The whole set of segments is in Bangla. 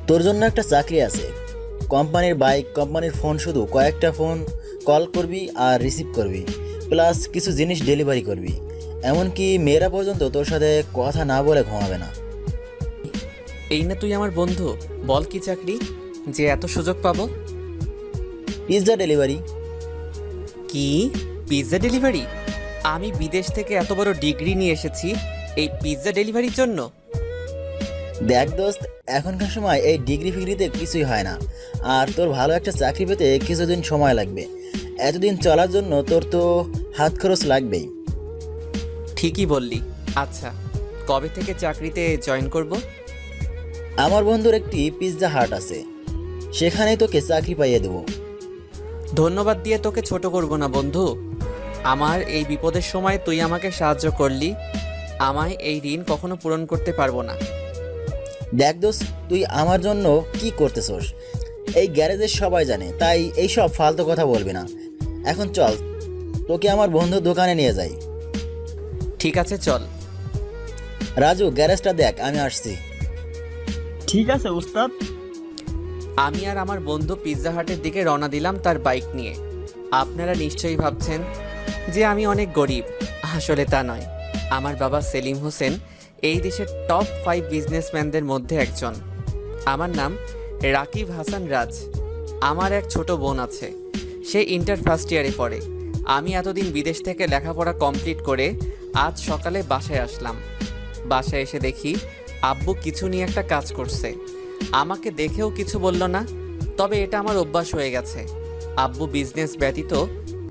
তোর জন্য একটা চাকরি আছে। কোম্পানির বাইক, কোম্পানির ফোন, শুধু কয়েকটা ফোন কল করবি আর রিসিভ করবি, প্লাস কিছু জিনিস ডেলিভারি করবি। এমনকি মেয়েরা পর্যন্ত তোর সাথে কথা না বলে ঘুমাবে না। এই না তুই আমার বন্ধু, বল কি চাকরি যে এত সুযোগ পাবো? Pizza delivery. কি? Pizza delivery? আমি বিদেশ থেকে এত বড় ডিগ্রি নিয়ে এসেছি এই পিৎজা ডেলিভারির জন্য? দেখ দোস্ত, এখনকার সময় এই ডিগ্রি ফিগ্রিতে কিছুই হয় না। আর তোর ভালো একটা চাকরি পেতে কিছুদিন সময় লাগবে। এতদিন চলার জন্য তোর তো হাত খরচ লাগবেই। ঠিকই বললি। আচ্ছা, কবে থেকে চাকরিতে জয়েন করব? আমার বন্ধুর একটি পিৎজা হাট আছে, সেখানেই তোকে চাকরি পাইয়ে দেবো। ধন্যবাদ দিয়ে তোকে ছোট করব না বন্ধু। আমার এই বিপদের সময় তুই আমাকে সাহায্য করলি, আমায় এই ঋণ কখনো পূরণ করতে পারবো না। দেখ দোস্ত, তুই আমার জন্য কি করতেছস এই গ্যারেজের সবাই জানে, তাই এইসব ফালতু কথা বলবি না। এখন চল, তোকে আমার বন্ধুর দোকানে নিয়ে যাই। ঠিক আছে, চল। রাজু, গ্যারেজটা দেখ, আমি আসছি। ঠিক আছে উস্তাদ। আমি আর আমার বন্ধু পিৎজা হাটের দিকে রওনা দিলাম তার বাইক নিয়ে। আপনারা নিশ্চয়ই ভাবছেন যে আমি অনেক গরিব। আসলে তা নয়। আমার বাবা সেলিম হোসেন এই দেশের টপ 5 বিজনেসম্যানদের মধ্যে একজন। আমার নাম রাকিব হাসান রাজ। আমার এক ছোট বোন আছে, সে ইন্টার ফার্স্ট ইয়ারে পড়ে। আমি এতদিন বিদেশ থেকে লেখাপড়া কমপ্লিট করে আজ সকালে বাসায় আসলাম। বাসায় এসে দেখি আব্বু কিছু নিয়ে একটা কাজ করছে। আমাকে দেখেও কিছু বলল না, তবে এটা আমার অভ্যাস হয়ে গেছে। আব্বু বিজনেস ব্যতীত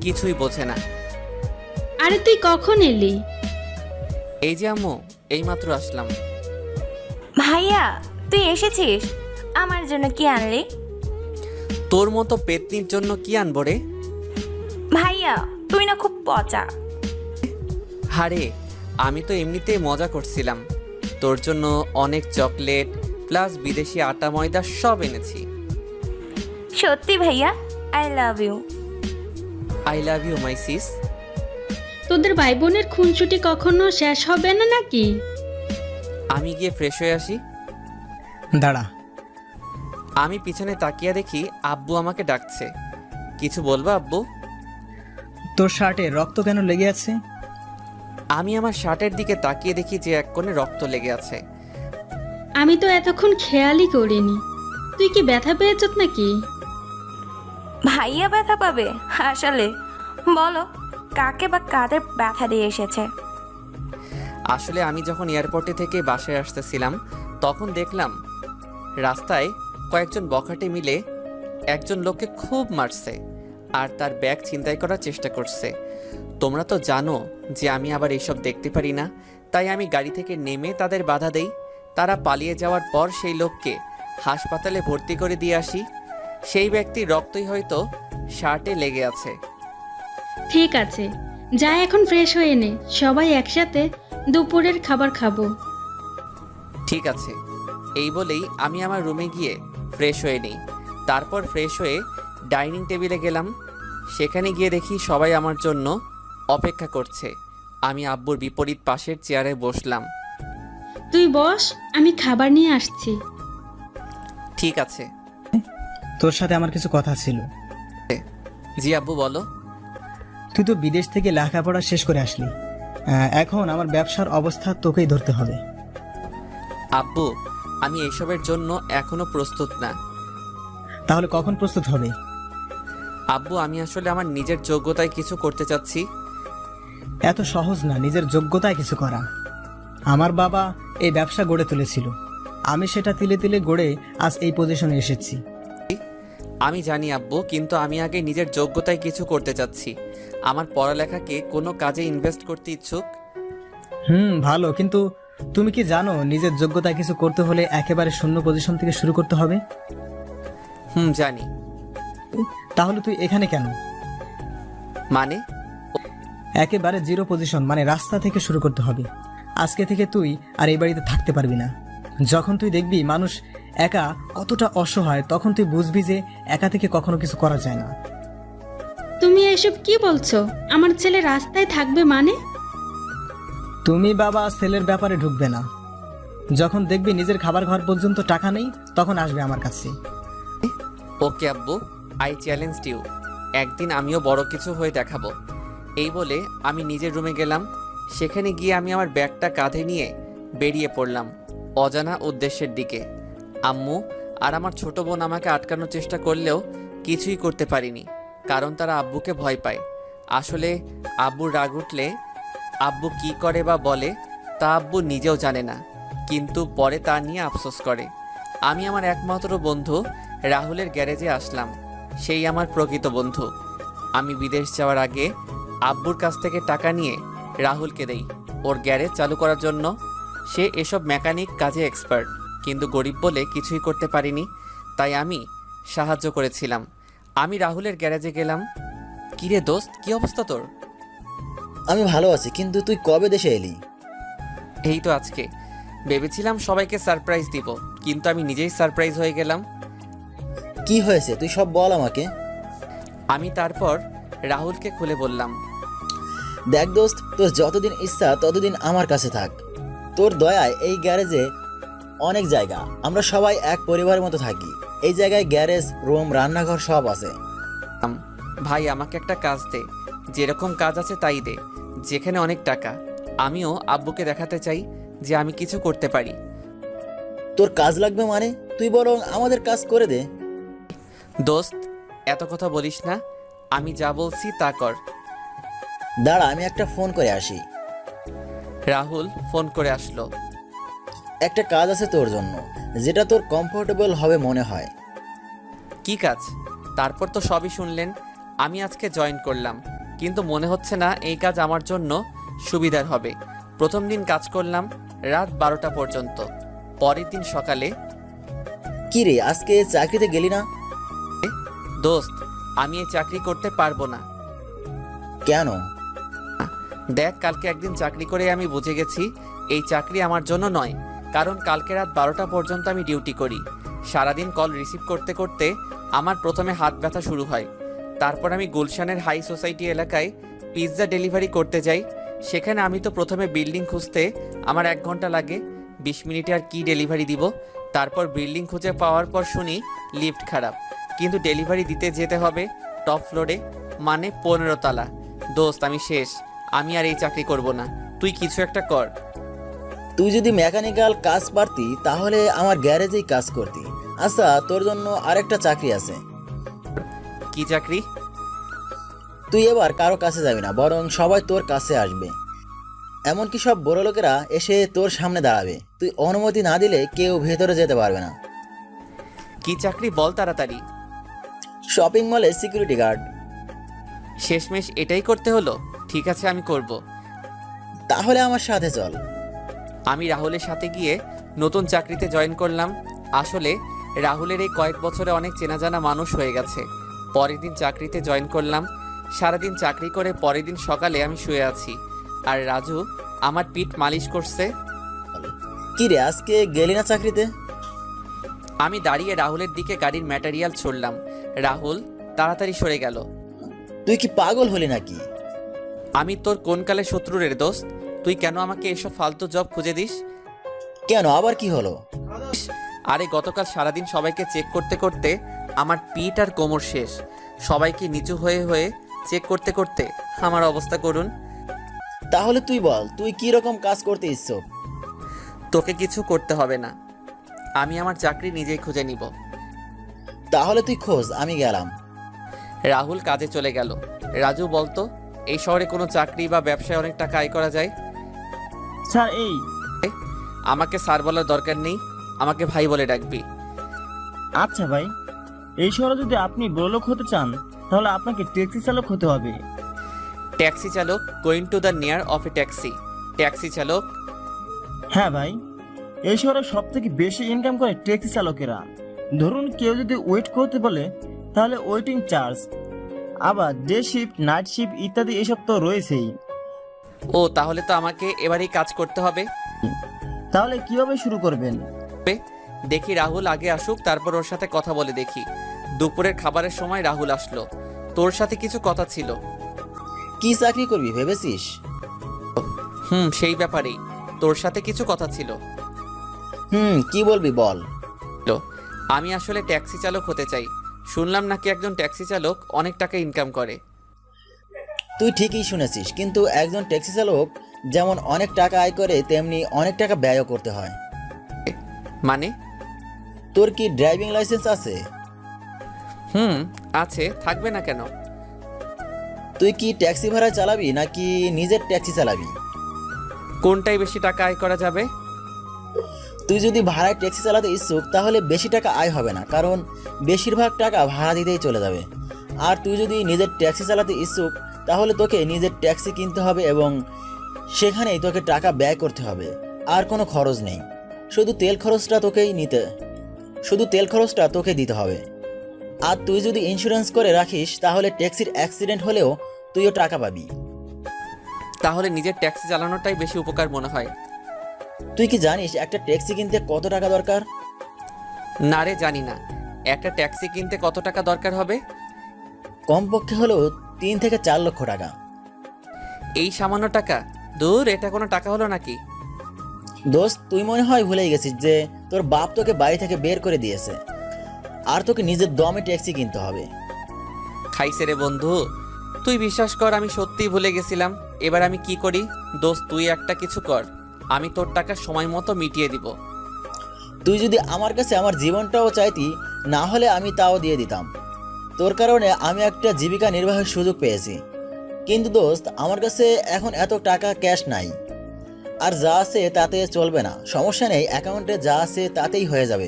কিছুই বোঝে না। আরে তুই কখন এলি? এই যে আম্মু, এইমাত্র আসলাম। ভাইয়া, তুই এসেছিস? আমার জন্য কি আনলি? তোর মতো পেতনির জন্য কি আনবো রে? ভাইয়া, তুই না খুব পচা। হারে, আমি তো এমনিতেই মজা করছিলাম। তোর জন্য অনেক চকলেট প্লাস বিদেশি আটা ময়দা সব এনেছি। সত্যি ভাইয়া, I love you. I love you my sis. তোদের ভাই বোনের খুনসুটি কখনো শেষ হবে না নাকি? আমি গিয়ে ফ্রেশ হয়ে আসি। দাঁড়া। আমি পিছনে তাকিয়ে দেখি আব্বু আমাকে ডাকছে। কিছু বলবা আব্বু? তোর শার্টে রক্ত কেন লেগে আছে? আমি আমার শার্টের দিকে তাকিয়ে দেখি যে এক কোণে রক্ত লেগে আছে। আমি তো এতক্ষণ খেয়ালই করিনি। তুই কি ব্যথা পেয়েছত নাকি? ভাইয়া ব্যথা পাবে? আসলে বলো, কাকে বা কাদের ব্যথা দিয়ে এসেছে? আসলে আমি যখন এয়ারপোর্টে থেকে বাসায় আসতেছিলাম তখন দেখলাম রাস্তায় কয়েকজন বখাটে মিলে একজন লোককে খুব মারছে আর তার ব্যাগ ছিনতাই করার চেষ্টা করছে। তোমরা তো জানো যে আমি আবার এইসব দেখতে পারি না, তাই আমি গাড়ি থেকে নেমে তাদের বাধা দেই। তারা পালিয়ে যাওয়ার পর সেই লোককে হাসপাতালে ভর্তি করে দিয়ে আসি। সেই ব্যক্তির রক্তই হয়তো শার্টে লেগে আছে। ঠিক আছে, যা এখন ফ্রেশ হয়ে নে, সবাই একসাথে দুপুরের খাবার খাবো। ঠিক আছে। এই বলেই আমি আমার রুমে গিয়ে ফ্রেশ হয়ে নিই। তারপর ফ্রেশ হয়ে ডাইনিং টেবিলে গেলাম। সেখানে গিয়ে দেখি সবাই আমার জন্য অপেক্ষা করছে। আমি আব্বুর বিপরীত পাশের চেয়ারে বসলাম। তুই বস, আমি খাবার নিয়ে আসছি। ঠিক আছে। তোর সাথে আমার কিছু কথা ছিল। জি আব্বু, বলো। তুই তো বিদেশ থেকে লেখাপড়া শেষ করে আসলি, এখন আমার ব্যবসার অবস্থা তোকেই ধরতে হবে। আব্বু, আমি এসবের জন্য এখনো প্রস্তুত না। তাহলে কখন প্রস্তুত হবে? আব্বু, আমি আসলে আমার নিজের যোগ্যতায় কিছু করতে চাচ্ছি। এত সহজ না নিজের যোগ্যতায় কিছু করা। আমার বাবা এই ব্যবসা গড়ে তুলেছিল, আমি সেটা তিলে তিলে গড়ে আজ এই পজিশনে এসেছি। আমি জানি আব্বু, কিন্তু আমি আগে নিজের যোগ্যতায় কিছু করতে চাচ্ছি। আমার পড়ালেখাকে কোনো কাজে ইনভেস্ট করতে ইচ্ছুক। ভালো, কিন্তু তুমি কি জানো নিজের যোগ্যতায় কিছু করতে হলে একেবারে শূন্য পজিশন থেকে শুরু করতে হবে? জানি। তাহলে তুই এখানে কেন? মানে? একেবারে জিরো পজিশন, মানে রাস্তা থেকে শুরু করতে হবে। আজকে থেকে তুই আর এই বাড়িতে থাকতে পারবি না। যখন তুই দেখবি মানুষ একা কতটা অসহায়, তখন তুই বুঝবি যে একা থেকে কখনো কিছু করা যায় না। তুমি এসব কি বলছো? আমার ছেলে রাস্তায় থাকবে মানে? তুমি বাবা ছেলের ব্যাপারে ঢুকবে না। যখন দেখবি নিজের খাবার ঘর পর্যন্ত টাকা নেই তখন আসবে আমার কাছে। ওকে আব্বু, আই চ্যালেঞ্জ ইউ। একদিন আমিও বড় কিছু হয়ে দেখাবো। এই বলে আমি নিজের রুমে গেলাম। সেখানে গিয়ে আমি আমার ব্যাগটা কাঁধে নিয়ে বেরিয়ে পড়লাম অজানা উদ্দেশ্যের দিকে। আম্মু আর আমার ছোট বোন আমাকে আটকানোর চেষ্টা করলেও কিছুই করতে পারিনি, কারণ তারা আব্বুকে ভয় পায়। আসলে আব্বুর রাগ উঠলে আব্বু কি করে বা বলে তা আব্বু নিজেও জানে না, কিন্তু পরে তা নিয়ে আফসোস করে। আমি আমার একমাত্র বন্ধু রাহুলের গ্যারেজে আসলাম। সেই আমার প্রকৃত বন্ধু। আমি বিদেশ যাওয়ার আগে আব্বুর কাছ থেকে টাকা নিয়ে রাহুলকে দেই ওর গ্যারেজ চালু করার জন্য। সে এসব মেকানিক কাজে এক্সপার্ট, কিন্তু গরিব বলে কিছুই করতে পারিনি, তাই আমি সাহায্য করেছিলাম। আমি রাহুলের গ্যারেজে গেলাম। কিরে দোস্ত, কি অবস্থা তোর? আমি ভালো আছি, কিন্তু তুই কবে দেশে এলি? এই তো আজকে। ভেবেছিলাম সবাইকে সারপ্রাইজ দিব, কিন্তু আমি নিজেই সারপ্রাইজ হয়ে গেলাম। কি হয়েছে তুই সব বল আমাকে। আমি তারপর রাহুলকে খুলে বললাম। দেখ দোস্ত, তোর যতদিন ইচ্ছা ততদিন আমার কাছে থাক। তোর দয়ায় এই গ্যারেজে অনেক জায়গা, আমরা সবাই এক পরিবারের মতো থাকি। এই জায়গায় গ্যারেজ, রুম, রান্নাঘর সব আছে। ভাই আমাকে একটা কাজ দে, যেরকম কাজ আছে তাই দে, যেখানে অনেক টাকা। আমিও আব্বুকে দেখাতে চাই যে আমি কিছু করতে পারি। তোর কাজ লাগবে মানে? তুই বরং আমাদের কাজ করে দে। দোস্ত এত কথা বলিস না, আমি যা বলছি তা কর। দাঁড়া, আমি একটা ফোন করে আসি। রাহুল ফোন করে আসলো। একটা কাজ আছে তোর জন্য, যেটা তোর কমফোর্টেবল হবে মনে হয়। কি কাজ? তারপর তো সবই শুনলেন। আমি আজকে জয়েন করলাম, কিন্তু মনে হচ্ছে না এই কাজ আমার জন্য সুবিধার হবে। প্রথম দিন কাজ করলাম রাত 12টা পর্যন্ত। পরের দিন সকালে, কি রে, আজকে চাকরিতে গেলি না? দোস্ত আমি এই চাকরি করতে পারবো না। কেন? দেখ, কালকে একদিন চাকরি করে আমি বুঝে গেছি এই চাকরি আমার জন্য নয়। কারণ কালকে রাত 12টা পর্যন্ত আমি ডিউটি করি। সারাদিন কল রিসিভ করতে করতে আমার প্রথমে হাত ব্যথা শুরু হয়। তারপর আমি গুলশানের হাই সোসাইটি এলাকায় পিৎজা ডেলিভারি করতে যাই। সেখানে আমি তো প্রথমে বিল্ডিং খুঁজতে আমার 1 ঘন্টা লাগে। 20 মিনিটে আর কি ডেলিভারি দিব। তারপর বিল্ডিং খুঁজে পাওয়ার পর শুনি লিফট খারাপ, কিন্তু ডেলিভারি দিতে যেতে হবে টপ ফ্লোরে, মানে 15 তলা। দোস্ত আমি শেষ, আমি আর এই চাকরি করব না। তুই কিছু একটা কর। তুই যদি মেকানিক্যাল কাজ পারতি তাহলে আমার গ্যারেজেই কাজ করতি। আচ্ছা, তোর জন্য আরেকটা চাকরি আছে। কি চাকরি? তুই এবার কারো কাছে যাবি না, বরং সবাই তোর কাছে আসবে। এমনকি সব বড় লোকেরা এসে তোর সামনে দাঁড়াবে। তুই অনুমতি না দিলে কেউ ভেতরে যেতে পারবে না। কি চাকরি বল তাড়াতাড়ি। শপিং মলে সিকিউরিটি গার্ড। শেষমেশ এটাই করতে হলো। ঠিক আছে, আমি করব। তাহলে আমার সাথে চল। আমি রাহুলের সাথে গিয়ে নতুন চাকরিতে জয়েন করলাম। আসলে রাহুলের এই কয়েক বছরে অনেক চেনা জানা মানুষ হয়ে গেছে। পরের দিন চাকরিতে জয়েন করলাম। সারাদিন চাকরি করে পরের দিন সকালে আমি শুয়ে আছি, আর রাজু আমার পিঠ মালিশ করছে। কি রে, আজকে গেলি না চাকরিতে? আমি দাঁড়িয়ে রাহুলের দিকে গাড়ির ম্যাটেরিয়াল ছুড়লাম। রাহুল তাড়াতাড়ি সরে গেল। তুই কি পাগল হলি নাকি? আমি তোর কোন কালে শত্রু রে দোস্ত? তুই কেন আমাকে এসব ফালতু জব খুঁজে দিস? কেন, আবার কি হলো? আরে গতকাল সারাদিন সবাইকে চেক করতে করতে আমার পিঠ আর কোমর শেষ। সবাইকে নিচু হয়ে হয়ে চেক করতে করতে আমার অবস্থা করুন। তাহলে তুই বল, তুই কি রকম কাজ করতে ইচ্ছুক? তোকে কিছু করতে হবে না, আমি আমার চাকরি নিজেই খুঁজে নিব। তাহলে তুই খোঁজ, আমি গেলাম। রাহুল কাজে চলে গেল। রাজু বলতো, এই শহরে কোনো চাকরি বা ব্যবসায় অনেক টাকা আয় করা যায়? স্যার এই আমাকে স্যার বলার দরকার নেই, আমাকে ভাই বলে ডাকবি। আচ্ছা ভাই, এই শহরে যদি আপনি বড়লোক হতে চান তাহলে আপনাকে ট্যাক্সি চালক হতে হবে। ট্যাক্সি চালক, going to the near of a taxi. Taxi চালক? হ্যাঁ ভাই, এই শহরে সব থেকে বেশি ইনকাম করে ট্যাক্সি চালকেরা। ধরুন কেউ যদি ওয়েট করতে বলে তাহলে ওয়েটিং চার্জ, আবার ডে শিফট, নাইট শিফট ইত্যাদি এসব তো রয়েছেই। ও, তাহলে তো আমাকে এবারেই কাজ করতে হবে। তাহলে কিভাবে শুরু করবেন? দেখি রাহুল আগে আসুক, তারপর ওর সাথে কথা বলে দেখি। দুপুরের খাবারের সময় রাহুল আসলো। তোর সাথে কিছু কথা ছিল। কি চাকরি করবি ভেবেছিস? সেই ব্যাপারেই তোর সাথে কিছু কথা ছিল। কি বলবি বল। তো আমি আসলে ট্যাক্সি চালক হতে চাই। শুনলাম নাকি একজন ট্যাক্সি চালক অনেক টাকা ইনকাম করে। তুই ঠিকই শুনেছিস, কিন্তু একজন ট্যাক্সি চালক যেমন অনেক টাকা আয় করে, তেমনি অনেক টাকা ব্যয়ও করতে হয়। মানে? তোর কি ড্রাইভিং লাইসেন্স আছে? আছে, থাকবে না কেন? তুই কি ট্যাক্সি ভাড়ায় চালাবি নাকি নিজের ট্যাক্সি চালাবি? কোনটাই বেশি টাকা আয় করা যাবে? তুই যদি ভাড়ায় ট্যাক্সি চালাতে ইচ্ছুক তাহলে বেশি টাকা আয় হবে না, কারণ বেশিরভাগ টাকা ভাড়া দিতেই চলে যাবে। আর তুই যদি নিজের ট্যাক্সি চালাতে ইচ্ছুক তাহলে তোকে নিজের ট্যাক্সি কিনতে হবে এবং সেখানেই তোকে টাকা ব্যয় করতে হবে। আর কোনো খরচ নেই, শুধু তেল খরচটা তোকে দিতে হবে। আর তুই যদি ইন্স্যুরেন্স করে রাখিস তাহলে ট্যাক্সির অ্যাক্সিডেন্ট হলেও তুইও টাকা পাবি। তাহলে নিজের ট্যাক্সি চালানোটাই বেশি উপকার মনে হয়। তুই কি জানিস একটা ট্যাক্সি কিনতে কত টাকা দরকার? না রে, জানি না। একটা ট্যাক্সি কিনতে কত টাকা দরকার হবে? কমপক্ষে হলেও 3 থেকে 4 লক্ষ টাকা। এই সামান্য টাকা? দূর, এটা কোনো টাকা হলো নাকি? দোস্ত, তুই মনে হয় ভুলেই গেছিস যে তোর বাপ তোকে বাড়ি থেকে বের করে দিয়েছে, আর তোকে নিজের দমে ট্যাক্সি কিনতে হবে। খাইছে রে বন্ধু, তুই বিশ্বাস কর আমি সত্যিই ভুলে গেছিলাম। এবার আমি কি করি? দোস্ত, তুই একটা কিছু কর, আমি তোর টাকা সময় মতো মিটিয়ে দিব। তুই যদি আমার কাছে আমার জীবনটাও চাইতি, না হলে আমি তাও দিয়ে দিতাম। তোর কারণে আমি একটা জীবিকা নির্বাহের সুযোগ পেয়েছি। কিন্তু দোস্ত, আমার কাছে এখন এত টাকা ক্যাশ নাই, আর যা আছে তাতে চলবে না। সমস্যা নেই, অ্যাকাউন্টে যা আছে তাতেই হয়ে যাবে।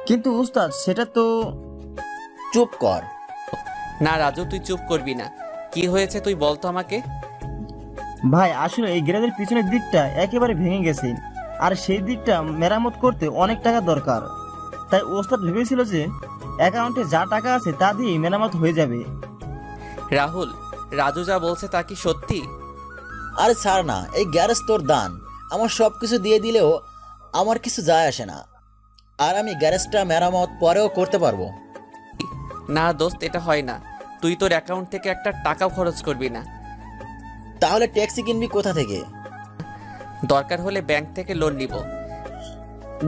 কিন্তু উস্তাদ, সেটা তো... চুপ কর। না রাজু, তুই চুপ করবি না। কি হয়েছে তুই বল তো আমাকে। ভাই, আসলে এই গ্যারেজের পিছনের দিকটা একেবারে ভেঙে গেছে, আর সেই দিকটা মেরামত করতে অনেক টাকা দরকার। তাই ওস্তাদ ভেবেছিল যে অ্যাকাউন্টে যা টাকা আছে তা দিয়ে মেরামত হয়ে যাবে। রাহুল, রাজু যা বলছে তা কি সত্যি? আরে ছাড় না, এই গ্যারেজ তোর দান। আমার সব কিছু দিয়ে দিলেও আমার কিছু যায় আসে না, আর আমি গ্যারেজটা মেরামত পরেও করতে পারবো। না দোস্ত, এটা হয় না। তুই তোর অ্যাকাউন্ট থেকে একটা টাকাও খরচ করবি না। তাহলে ট্যাক্সি কিনবি কোথা থেকে? দরকার হলে ব্যাংক থেকে লোন নিব।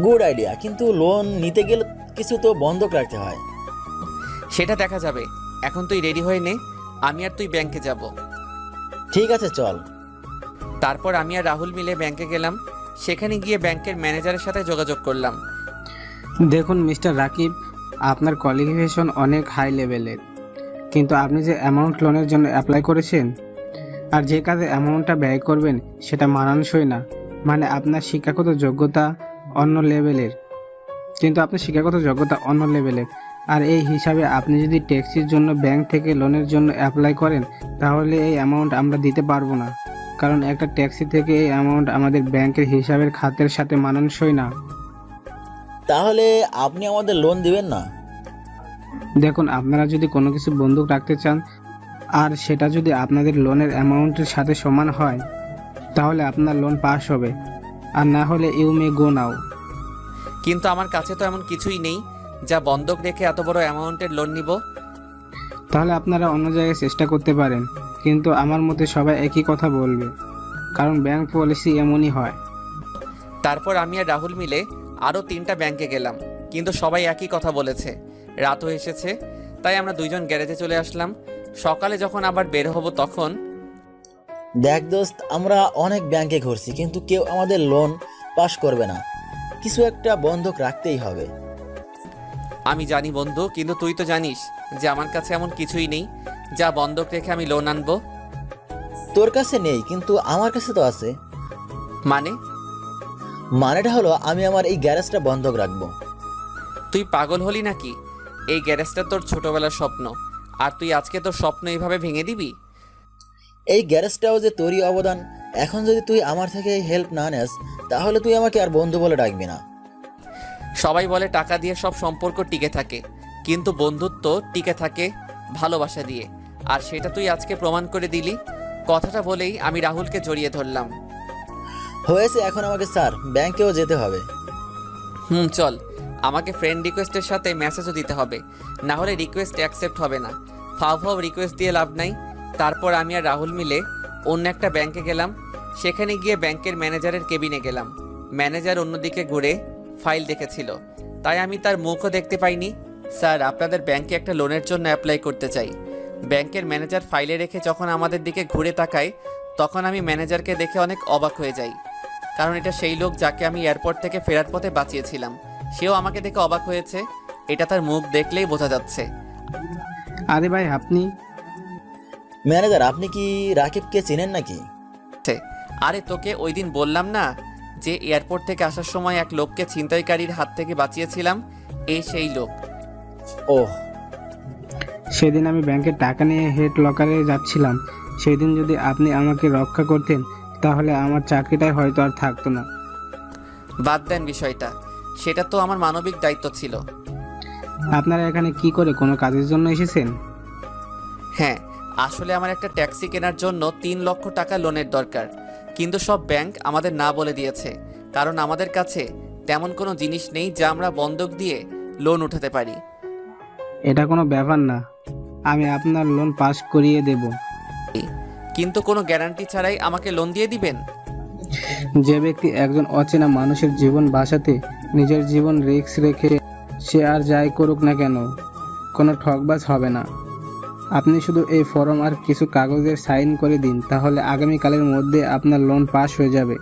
গুড আইডিয়া, কিন্তু লোন নিতে গেলে কিছু তো বন্ধক রাখতে হয়। সেটা দেখা যাবে। এখন তুই রেডি হয়ে নে, আমি আর তুই ব্যাংকে যাব। ঠিক আছে, চল। তারপর আমি আর রাহুল মিলে ব্যাংকে গেলাম। সেখানে গিয়ে ব্যাংকের ম্যানেজারের সাথে যোগাযোগ করলাম। দেখুন মিস্টার রাকিব, আপনার কোয়ালিফিকেশন অনেক হাই লেভেলের, কিন্তু আপনি যে অ্যামাউন্ট লোনের জন্য অ্যাপ্লাই করেছেন আর যে কাজে অ্যামাউন্টটা ব্যয় করবেন সেটা মানানসই না। মানে আপনার শিক্ষাগত যোগ্যতা অন্য লেভেলের, আর এই হিসাবে আপনি যদি ট্যাক্সির জন্য ব্যাংক থেকে লোনের জন্য অ্যাপ্লাই করেন তাহলে এই অ্যামাউন্ট আমরা দিতে পারবো না, কারণ একটা ট্যাক্সি থেকে এই অ্যামাউন্ট আমাদের ব্যাংকের হিসাবের খাতের সাথে মানানসই না। তাহলে আপনি আমাদের লোন দিবেন না? দেখুন, আপনারা যদি কোনো কিছু বন্ধক রাখতে চান আর সেটা যদি আপনাদের লোনের অ্যামাউন্টের সাথে সমান হয় তাহলে আপনার লোন পাস হবে, আর না হলে ইউ মে গো নাও। কিন্তু আমার কাছে তো এমন কিছুই নেই যা বন্ধক রেখে এত বড় অ্যামাউন্টের লোন নিব। তাহলে আপনারা অন্য জায়গায় চেষ্টা করতে পারেন, কিন্তু আমার মতে সবাই একই কথা বলবে, কারণ ব্যাংক পলিসি এমনই হয়। তারপর আমি আর রাহুল মিলে আরও 3টা ব্যাংকে গেলাম, কিন্তু সবাই একই কথা বলেছে। রাত হয়ে এসেছে, তাই আমরা দুইজন গ্যারেজে চলে আসলাম। সকালে যখন আবার বের হব তখন... দেখ দোস্ত, আমরা অনেক ব্যাংকে ঘুরছি, কিন্তু কেউ আমাদের লোন পাস করবে না। কিছু একটা বন্ধক রাখতেই হবে। আমি জানি বন্ধু, কিন্তু তুই তো জানিস যে আমার কাছে এমন কিছুই নেই যা বন্ধক রেখে আমি লোন আনবো। তোর কাছে নেই, কিন্তু আমার কাছে তো আছে। মানেটা হলো আমি আমার এই গ্যারেজটা বন্ধক রাখবো। তুই পাগল হলি নাকি? এই গ্যারেজটা তোর ছোটবেলার স্বপ্ন, আর তুই আজকে তোর স্বপ্ন এইভাবে ভেঙে দিবি? এই গ্যারেজটাও যে তোরই অবদান। এখন যদি তুই আমার থেকে হেল্প না নেস তাহলে তুই আমাকে আর বন্ধু বলে ডাকবি না। সবাই বলে টাকা দিয়ে সব সম্পর্ক টিকে থাকে, কিন্তু বন্ধুত্ব টিকে থাকে ভালোবাসা দিয়ে, আর সেটা তুই আজকে প্রমাণ করে দিলি। কথাটা বলেই আমি রাহুলকে জড়িয়ে ধরলাম। হয়েছে, এখন আমাকে স্যার ব্যাংকেও যেতে হবে। চল। আমাকে ফ্রেন্ড রিকোয়েস্টের সাথে মেসেজও দিতে হবে, না হলে রিকোয়েস্ট অ্যাকসেপ্ট হবে না। ফাও রিকোয়েস্ট দিয়ে লাভ নাই। তারপর আমি আর রাহুল মিলে অন্য একটা ব্যাংকে গেলাম। সেখানে গিয়ে ব্যাংকের ম্যানেজারের কেবিনে গেলাম। ম্যানেজার অন্যদিকে ঘুরে ফাইল দেখেছিল, তাই আমি তার মুখও দেখতে পাইনি। স্যার, আপনাদের ব্যাংকে একটা লোনের জন্য অ্যাপ্লাই করতে চাই। ব্যাংকের ম্যানেজার ফাইলে রেখে যখন আমাদের দিকে ঘুরে তাকায়, তখন আমি ম্যানেজারকে দেখে অনেক অবাক হয়ে যাই, কারণ এটা সেই লোক যাকে আমি এয়ারপোর্ট থেকে ফেরার পথে বাঁচিয়েছিলাম। সেও আমাকে দেখে অবাক হয়েছে, এটা তার মুখ দেখলেই বোঝা যাচ্ছে। আরে ভাই আপনি? ম্যানেজার, আপনি কি রাকিবকে চেনেন নাকি? আরে তোকে ওই দিন বললাম না যে এয়ারপোর্ট থেকে আসার সময় এক লোককে ছিনতাইকারীর হাত থেকে বাঁচিয়েছিলাম, এই সেই লোক। ওহ, সেদিন আমি ব্যাংকের টাকা নিয়ে হেড লকারে যাচ্ছিলাম। সেদিন যদি আপনি আমাকে রক্ষা করতেন তাহলে আমার চাকরিটাই হয়তো আর থাকতো না। বাদ দেন বিষয়টা, সেটা তো আমার মানবিক দায়িত্ব ছিল। আপনারা এখানে কি করে, কোনো কাজের জন্য এসেছেন? হ্যাঁ, আসলে আমার একটা ট্যাক্সি কেনার জন্য 3 লক্ষ টাকা লোনের দরকার, কিন্তু সব ব্যাংক আমাদের না বলে দিয়েছে, কারণ আমাদের কাছে তেমন কোনো জিনিস নেই যা আমরা বন্ধক দিয়ে লোন উঠাতে পারি। এটা কোনো ব্যাপার না, আমি আপনার লোন পাস করিয়ে দেব। কিন্তু কোনো গ্যারান্টি ছাড়াই আমাকে লোন দিয়ে দিবেন? যে ব্যক্তি একজন অচেনা মানুষের জীবন বাঁচাতে নিজের জীবন রিস্ক রেখে সে আর যাই করুক না কেন, কোনো ঠকবাজ হবে না। আপনি শুধু এই ফর্ম আর কিছু কাগজের সাইন করে দিন, তাহলে আগামীকালের মধ্যে আপনার লোন পাস হয়ে যাবে।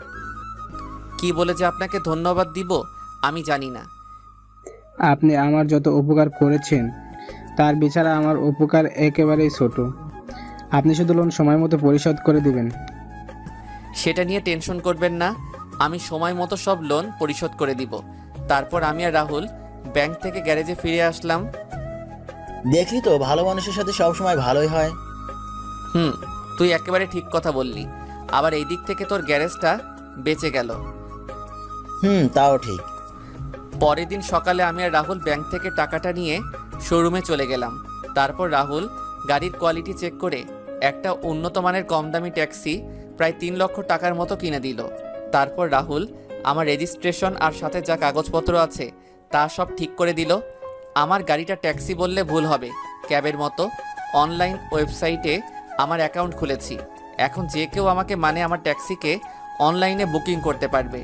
কি বলে যে আপনাকে ধন্যবাদ দিব আমি জানি না। আপনি আমার যত উপকার করেছেন তার বিচারে আমার উপকার একেবারেই ছোট। আপনি শুধু লোন সময় মতো পরিশোধ করে দিবেন। সেটা নিয়ে টেনশন করবেন না, আমি সময় মতো সব লোন পরিশোধ করে দিব। তারপর আমি আর রাহুল ব্যাংক থেকে গ্যারেজে ফিরে আসলাম। দেখলি তো, ভালো মানুষের সাথে সবসময় ভালোই হয়। তুই একেবারে ঠিক কথা বললি। আবার এই দিক থেকে তোর গ্যারেজটা বেঁচে গেল। তাও ঠিক। পরের দিন সকালে আমি আর রাহুল ব্যাংক থেকে টাকাটা নিয়ে শোরুমে চলে গেলাম। তারপর রাহুল গাড়ির কোয়ালিটি চেক করে একটা উন্নত মানের কম দামি ট্যাক্সি প্রায় 3 লক্ষ টাকার মতো কিনে দিল। তারপর রাহুল আমার রেজিস্ট্রেশন আর সাথে যা কাগজপত্র আছে তা সব ঠিক করে দিল। আমার গাড়িটা ট্যাক্সি বললে ভুল হবে, ক্যাবের মতো। অনলাইন ওয়েবসাইটে আমার অ্যাকাউন্ট খুলেছি, এখন যে কেউ আমাকে মানে আমার ট্যাক্সিকে অনলাইনে বুকিং করতে পারবে।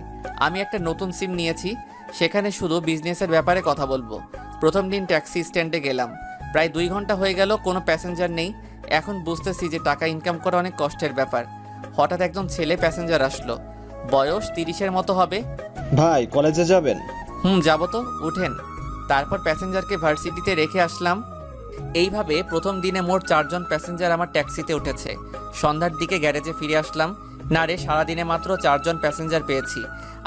আমি একটা নতুন সিম নিয়েছি, সেখানে শুধু বিজনেসের ব্যাপারে কথা বলবো। প্রথম দিন ট্যাক্সি স্ট্যান্ডে গেলাম, প্রায় 2 ঘন্টা হয়ে গেল, কোনো প্যাসেঞ্জার নেই। এখন বুঝতেছি যে টাকা ইনকাম করা অনেক কষ্টের ব্যাপার। হঠাৎ একজন ছেলে প্যাসেঞ্জার আসলো, বয়স 30-এর মতো হবে। ভাই, কলেজে যাবেন? যাবো তো, উঠেন। তারপর প্যাসেঞ্জারকে ভার্সিটিতে রেখে আসলাম। এইভাবে প্রথম দিনে মোট 4 জন প্যাসেঞ্জার আমার ট্যাক্সিতে উঠেছে। সন্ধ্যার দিকে গ্যারেজে ফিরে আসলাম। না রে, সারাদিনে মাত্র 4 জন প্যাসেঞ্জার পেয়েছি,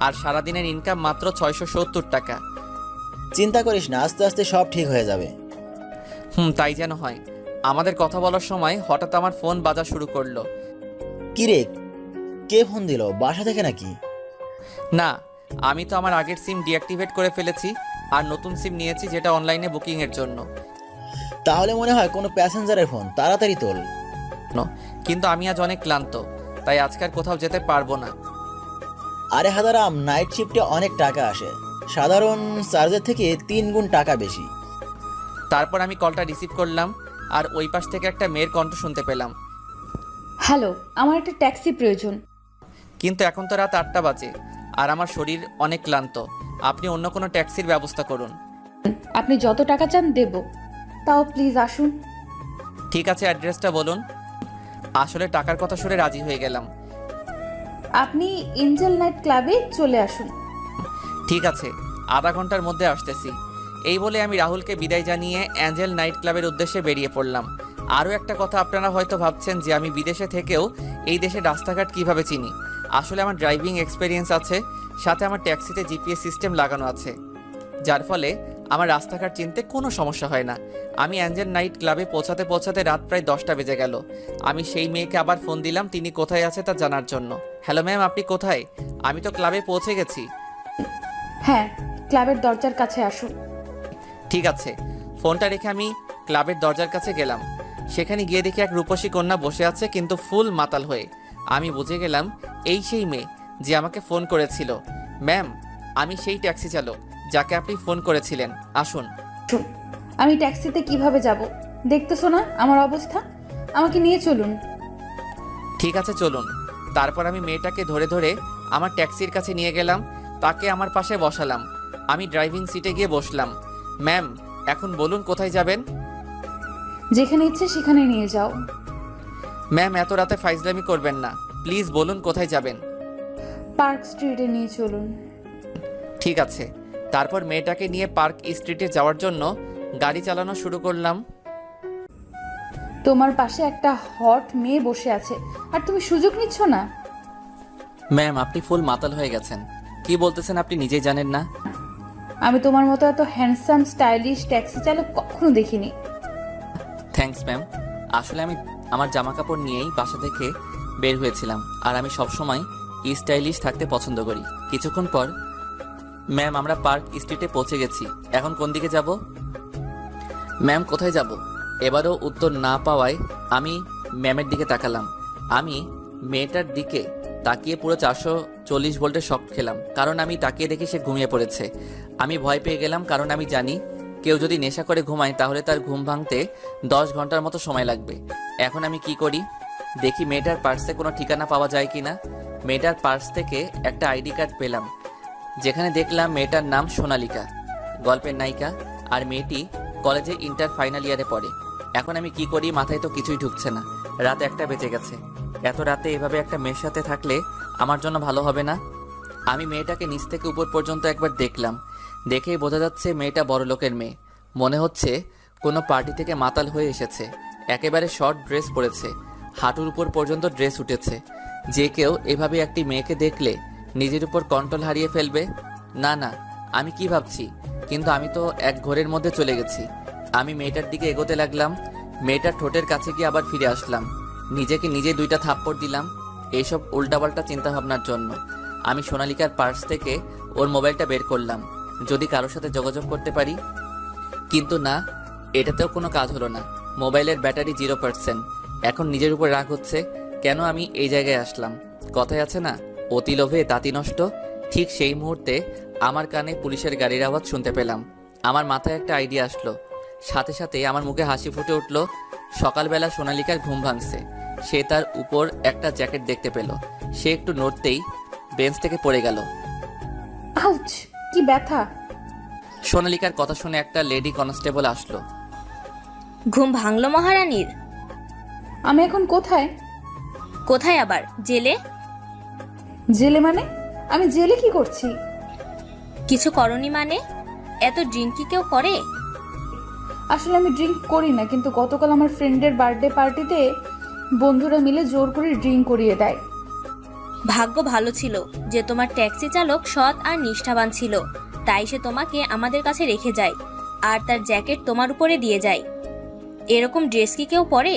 আর সারাদিনের ইনকাম মাত্র 670 টাকা। চিন্তা করিস না, আস্তে আস্তে সব ঠিক হয়ে যাবে। তাই যেন হয়। আমাদের কথা বলার সময় হঠাৎ আমার ফোন বাজা শুরু করলো। কিরে, কে ফোন দিল? বাসা থেকে নাকি? না, আমি তো আমার আগের সিম ডিঅ্যাক্টিভেট করে ফেলেছি আর নতুন সিম নিয়েছি, যেটা অনলাইনে বুকিংয়ের জন্য। তাহলে মনে হয় কোনো প্যাসেঞ্জারের ফোন, তাড়াতাড়ি তোল। কিন্তু আমি আজ অনেক ক্লান্ত, তাই আজকাল কোথাও যেতে পারবো না। আরে হাদারাম, নাইট শিফটে অনেক টাকা আসে, সাধারণ চার্জের থেকে 3 গুণ টাকা বেশি। তারপর আমি কলটা রিসিভ করলাম, আর ওই পাশ থেকে একটা মেয়ের কণ্ঠ শুনতে পেলাম। হ্যালো, আমার একটা ট্যাক্সি প্রয়োজন। কিন্তু এখন তো রাত 8টা বাজে, আর আমার শরীর অনেক ক্লান্ত। আপনি অন্য কোনো ট্যাক্সির ব্যবস্থা করুন। আপনি যত টাকা চান দেব, তাও প্লিজ আসুন। ঠিক আছে, অ্যাড্রেসটা বলুন। আসলে টাকার কথা শুনে রাজি হয়ে গেলাম। আপনি এঞ্জেল নাইট ক্লাবে চলে আসুন। ঠিক আছে, আধা ঘন্টার মধ্যে আসতেছি। এই বলে আমি রাহুলকে বিদায় জানিয়ে অ্যাঞ্জেল নাইট ক্লাবের উদ্দেশ্যে বেরিয়ে পড়লাম। আরও একটা কথা, আপনারা হয়তো ভাবছেন যে আমি বিদেশে থেকেও এই দেশের রাস্তাঘাট কিভাবে চিনি। আসলে আমার ড্রাইভিং এক্সপিরিয়েন্স আছে, সাথে আমার ট্যাক্সিতে জিপিএস সিস্টেম লাগানো আছে, যার ফলে আমার রাস্তাঘাট চিনতে কোনো সমস্যা হয় না। আমি অ্যাঞ্জেল নাইট ক্লাবে পৌঁছাতে পৌঁছাতে রাত প্রায় 10টা বেজে গেল। আমি সেই মেয়েকে আবার ফোন দিলাম তিনি কোথায় আছে তা জানার জন্য। হ্যালো ম্যাম, আপনি কোথায়? আমি তো ক্লাবে পৌঁছে গেছি। হ্যাঁ, ক্লাবের দরজার কাছে আসুন। ঠিক আছে। ফোনটা রেখে আমি ক্লাবের দরজার কাছে গেলাম। সেখানে গিয়ে দেখি এক রূপসী কন্যা বসে আছে, কিন্তু ফুল মাতাল হয়ে। আমি বুঝে গেলাম এই সেই মেয়ে যে আমাকে ফোন করেছিল। ম্যাম, আমি সেই ট্যাক্সি চালক যাকে আপনি ফোন করেছিলেন, আসুন। আমি ট্যাক্সিতে কিভাবে যাব? দেখতেছো না আমার অবস্থা? আমাকে নিয়ে চলুন। ঠিক আছে, চলুন। তারপর আমি মেয়েটাকে ধরে ধরে আমার ট্যাক্সির কাছে নিয়ে গেলাম। তাকে আমার পাশে বসালাম। আমি ড্রাইভিং সিটে গিয়ে বসলাম। ম্যাম, এখন বলুন কোথায় যাবেন? যেখানে ইচ্ছে সেখানে নিয়ে যাও। ম্যাম, এত রাতে ফাইজলামি করবেন না, প্লিজ বলুন কোথায় যাবেন। পার্ক স্ট্রিটে নিয়ে চলুন। ঠিক আছে। তারপর মেয়েটাকে নিয়ে পার্ক স্ট্রিটে যাওয়ার জন্য গাড়ি চালানো শুরু করলাম। তোমার পাশে একটা হট মেয়ে বসে আছে আর তুমি সুযোগ নিচ্ছ না। ম্যাম, আপনি ফুল মাতাল হয়ে গেছেন। কি বলতেছেন আপনি নিজেই জানেন না? আমি তোমার মতো এত হ্যান্ডসাম স্টাইলিশ ট্যাক্সি চালক কখনো দেখিনি। Thanks ma'am. আসলে আমি আমার জামা কাপড় নিয়েই বাসা থেকে বের হয়েছিলাম, আর আমি সবসময় স্টাইলিশ থাকতে পছন্দ করি। কিছুক্ষণ পর ম্যাম, আমরা পার্ক স্ট্রিটে পৌঁছে গেছি। এখন কোন দিকে যাব? ম্যাম, কোথায় যাব? এবারও উত্তর না পাওয়ায় আমি ম্যামের দিকে তাকালাম। আমি মেয়েটার দিকে তাকিয়ে পুরো 440 ভোল্টের শক খেলাম, কারণ আমি তাকিয়ে দেখি সে ঘুমিয়ে পড়েছে। আমি ভয় পেয়ে গেলাম, কারণ আমি জানি কেউ যদি নেশা করে ঘুমায় তাহলে তার ঘুম ভাঙতে 10 ঘন্টার মতো সময় লাগবে। এখন আমি কি করি? দেখি মেয়েটার পার্সে কোনো ঠিকানা পাওয়া যায় কিনা। মেয়েটার পার্স থেকে একটা আইডি কার্ড পেলাম, যেখানে দেখলাম মেয়েটার নাম সোনালিকা, গল্পের নায়িকা, আর মেয়েটি কলেজে ইন্টার ফাইনাল ইয়ারে পড়ে। এখন আমি কি করি, মাথায় তো কিছুই ঢুকছে না। রাত 1টা বেজে গেছে। এত রাতে এভাবে একটা মেয়ের সাথে থাকলে আমার জন্য ভালো হবে না। আমি মেয়েটাকে নিচ থেকে উপর পর্যন্ত একবার দেখলাম। দেখেই বোঝা যাচ্ছে মেয়েটা বড় লোকের মেয়ে। মনে হচ্ছে কোনো পার্টি থেকে মাতাল হয়ে এসেছে। একেবারে শর্ট ড্রেস পরেছে, হাঁটুর উপর পর্যন্ত ড্রেস উঠেছে। যে কেউ এভাবে একটি মেয়েকে দেখলে নিজের উপর কন্ট্রোল হারিয়ে ফেলবে। না না, আমি কি ভাবছি, কিন্তু আমি তো এক ঘোরের মধ্যে চলে গেছি। আমি মেয়েটার দিকে এগোতে লাগলাম। মেয়েটার ঠোঁটের কাছে গিয়ে আবার ফিরে আসলাম। নিজেকে নিজে 2টা থাপ্পড় দিলাম এইসব উল্টাপাল্টা চিন্তাভাবনার জন্য। আমি সোনালিকার পার্স থেকে ওর মোবাইলটা বের করলাম, যদি কারোর সাথে যোগাযোগ করতে পারি। কিন্তু না, এটাতেও কোনো কাজ হলো না। মোবাইলের ব্যাটারি 0%। এখন নিজের উপর রাগ হচ্ছে, কেন আমি এই জায়গায় আসলাম। কথায় আছে না, অতি লোভে তাঁতি নষ্ট। ঠিক সেই মুহূর্তে আমার কানে পুলিশের গাড়ির আওয়াজ শুনতে পেলাম। আমার মাথায় একটা আইডিয়া আসলো, সাথে সাথে আমার মুখে হাসি ফুটে উঠল। সকালবেলা সোনালিকার ঘুম ভাঙছে। সে তার উপর একটা জ্যাকেট দেখতে পেল। সে একটু নড়তেই বেঞ্চ থেকে পড়ে গেল। আউচ, কি ব্যথা! সোনালিকার কথা শুনে একটা লেডি কনস্টেবল আসলো। ঘুম ভাঙলো মহারানীর? আমি এখন কোথায়? কোথায় আবার? জেলে? জেলে মানে? আমি জেলে কি করছি? কিছু করনি মানে? এত ড্রিঙ্ক কি কেউ করে? আসলে আমি ড্রিঙ্ক করি না, কিন্তু গতকাল আমার ফ্রেন্ডের বার্থডে পার্টিতে বন্ধুরা মিলে জোর করে ড্রিঙ্ক করিয়ে দেয়। ভাগ্য ভালো ছিল যে তোমার ট্যাক্সি চালক সৎ আর নিষ্ঠাবান ছিল, তাই সে তোমাকে আমাদের কাছে রেখে যায় আর তার জ্যাকেট তোমার উপরে দিয়ে যায়। এরকম ড্রেস কি কেউ পরে?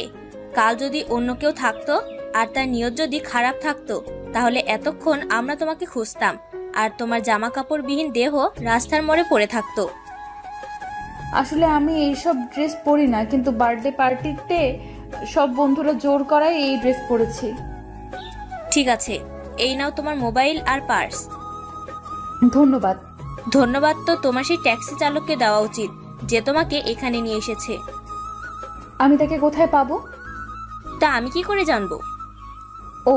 কাল যদি অন্য কেউ থাকতো আর তার নিয়ত যদি খারাপ থাকতো, তাহলে এতক্ষণ আমরা তোমাকে খুঁজতাম আর তোমার জামা কাপড়বিহীন দেহ রাস্তার মোড়ে পড়ে থাকতো। আসলে আমি এইসব ড্রেস পরি না, কিন্তু বার্থডে পার্টিতে সব বন্ধুরা জোর করায় এই ড্রেস পরেছি। ঠিক আছে, এই নাও তোমার মোবাইল আর পার্স। ধন্যবাদ। ধন্যবাদ তো তোমার সেই ট্যাক্সি চালককে দেওয়া উচিত, যে তোমাকে এখানে নিয়ে এসেছে। আমি তাকে কোথায় পাবো? তা আমি কি করে জানবো? ও,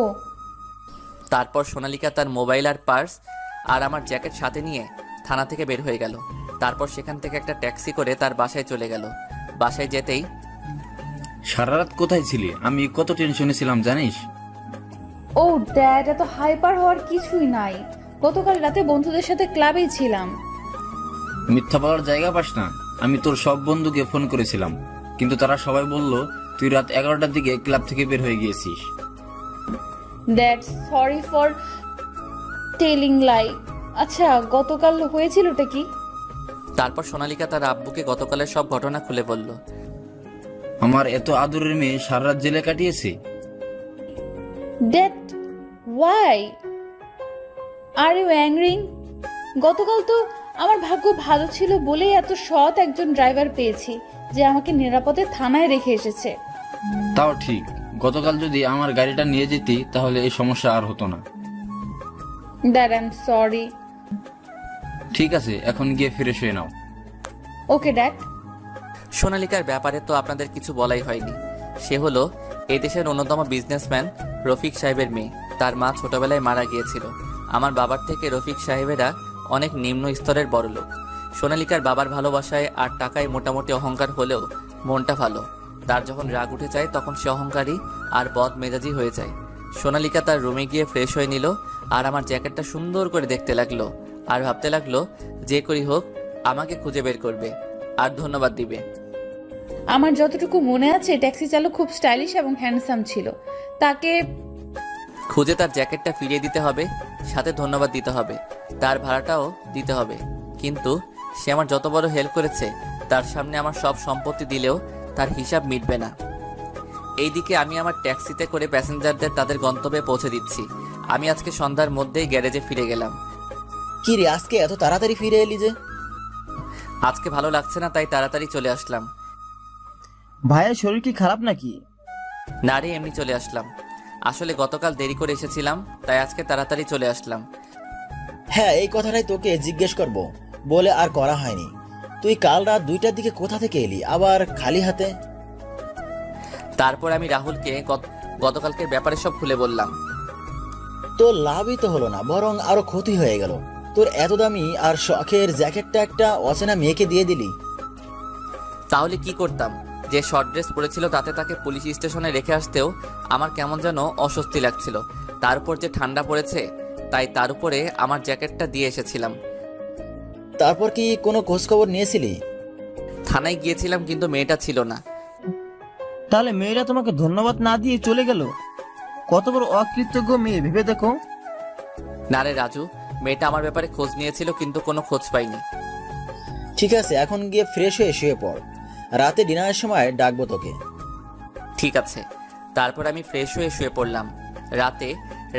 তারপর সোনালিকা তার মোবাইল আর পার্স আর আমার জ্যাকেট সাথে নিয়ে থানা থেকে বের হয়ে গেল। তারপর সেখান থেকে একটা ট্যাক্সি করে তার বাসায় চলে গেল। বাসায় যেতেই, সারা রাত কোথায় ছিলি? আমি কত টেনশনে ছিলাম জানিস? ও ড্যাড, এত হাইপার হওয়ার কিছুই নাই। গতকাল রাতে বন্ধুদের সাথে ক্লাবেই ছিলাম। মিথ্যা বলার জায়গা পাস না। আমি তোর সব বন্ধুকে ফোন করেছিলাম, কিন্তু তারা সবাই বলল তুই রাত 11টার দিকে ক্লাব থেকে বের হয়ে গিয়েছিস। Dad, sorry for telling lie. আচ্ছা, গতকাল হয়েছিলটা কি? তারপর সোনালিকা তার আব্বুকে গতকালের সব ঘটনা খুলে বলল। আমার এত আদরের মেয়ে সারা রাত জেলে কাটিয়েছে। Dad, why are you angry? গতকাল তো আমার ভাগ্য ভালো ছিল বলেই এত সৎ একজন ড্রাইভার পেয়েছি যে আমাকে নিরাপদে থানায় রেখে এসেছে। তাও ঠিক, গতকাল যদি আমার গাড়িটা নিয়ে যেতি তাহলে এই সমস্যা আর হতো না। Dad, I am sorry. ঠিক আছে, এখন গিয়ে ফ্রেশ হয়ে নাও। Okay dad. সোনালিকার ব্যাপারে তো আপনাদের কিছু বলাই হয়নি। সে হলো এই দেশের অন্যতম বিজনেসম্যান রফিক সাহেবের মেয়ে। তার মা ছোটবেলায় মারা গিয়েছিল আমার বাবার থেকে রফিক সাহেবেরা অনেক নিম্ন স্তরের বড়লোক। সোনালিকার বাবার ভালোবাসায় আর টাকায় মোটামুটি অহংকার হলেও মনটা ভালো। তার যখন রাগ উঠে যায় তখন সে অহংকারী আর বদ মেজাজি হয়ে যায়। সোনালিকা তার রুমে গিয়ে ফ্রেশ হয়ে নিল আর আমার জ্যাকেটটা সুন্দর করে দেখতে লাগলো আর ভাবতে লাগলো যে করি হোক আমাকে খুঁজে বের করবে আর ধন্যবাদ দিবে। আমার যতটুকু মনে আছে ট্যাক্সি চালক খুব স্টাইলিশ এবং হ্যান্ডসাম ছিল। তাকে খুঁজে তার জ্যাকেটটা ফিরিয়ে দিতে হবে, সাথে ধন্যবাদ দিতে হবে, তার ভাড়াটাও দিতে হবে। কিন্তু সে আমার যত বড় হেল্প করেছে তার সামনে আমার সব সম্পত্তি দিলেও তার হিসাব মিটবে না। এইদিকে আমি আমার ট্যাক্সিতে করে প্যাসেঞ্জারদের তাদের গন্তব্যে পৌঁছে দিচ্ছি। আমি আজকে সন্ধ্যার মধ্যেই গ্যারেজে ফিরে গেলাম। কি রে, আজকে এত তাড়াতাড়ি ফিরে এলি যে? আজকে ভালো লাগছে না তাই তাড়াতাড়ি চলে আসলাম। ভাইয়ের শরীর কি খারাপ নাকি? না রে, এমনি চলে আসলাম। আসলে গতকাল দেরি করে এসেছিলাম তাই আজকে তাড়াতাড়ি চলে আসলাম। হ্যাঁ, এই কথাটাই তোকে জিজ্ঞেস করব বলে আর করা হয়নি। তুই কাল রাত 2টার দিকে কোথা থেকে এলি, আবার খালি হাতে? তারপর আমি রাহুলকে গতকালকের ব্যাপারে সব খুলে বললাম। তোর লাভই তো হলো না, বরং আরো ক্ষতি হয়ে গেল। তোর এত দামি আর শখের জ্যাকেটটা একটা অচেনা মেয়েকে দিয়ে দিলি। তাহলে কি করতাম? যে শর্ট ড্রেস পরেছিল তাতে তাকে পুলিশ স্টেশনে রেখে আসতেও আমার কেমন যেন অস্বস্তি লাগছিল। তার উপর যে ঠান্ডা পড়েছে তাই তার উপরে আমার জ্যাকেটটা দিয়ে এসেছিলাম। তারপর কি কোনো খোঁজ খবর নিয়েছিলি? থানায় গিয়েছিলাম কিন্তু মেয়েটা ছিল না। তাহলে মেয়েরা তোমাকে ধন্যবাদ না দিয়ে চলে গেল? কত বড় অকৃতজ্ঞ মেয়ে ভেবে দেখো। না রে রাজু, মেয়েটা আমার ব্যাপারে খোঁজ নিয়েছিল কিন্তু কোনো খোঁজ পাইনি। ঠিক আছে, এখন গিয়ে ফ্রেশ হয়ে শুয়ে পড়, রাতে ডিনারের সময় ডাকবো তোকে। ঠিক আছে। তারপর আমি ফ্রেশ হয়ে শুয়ে পড়লাম। রাতে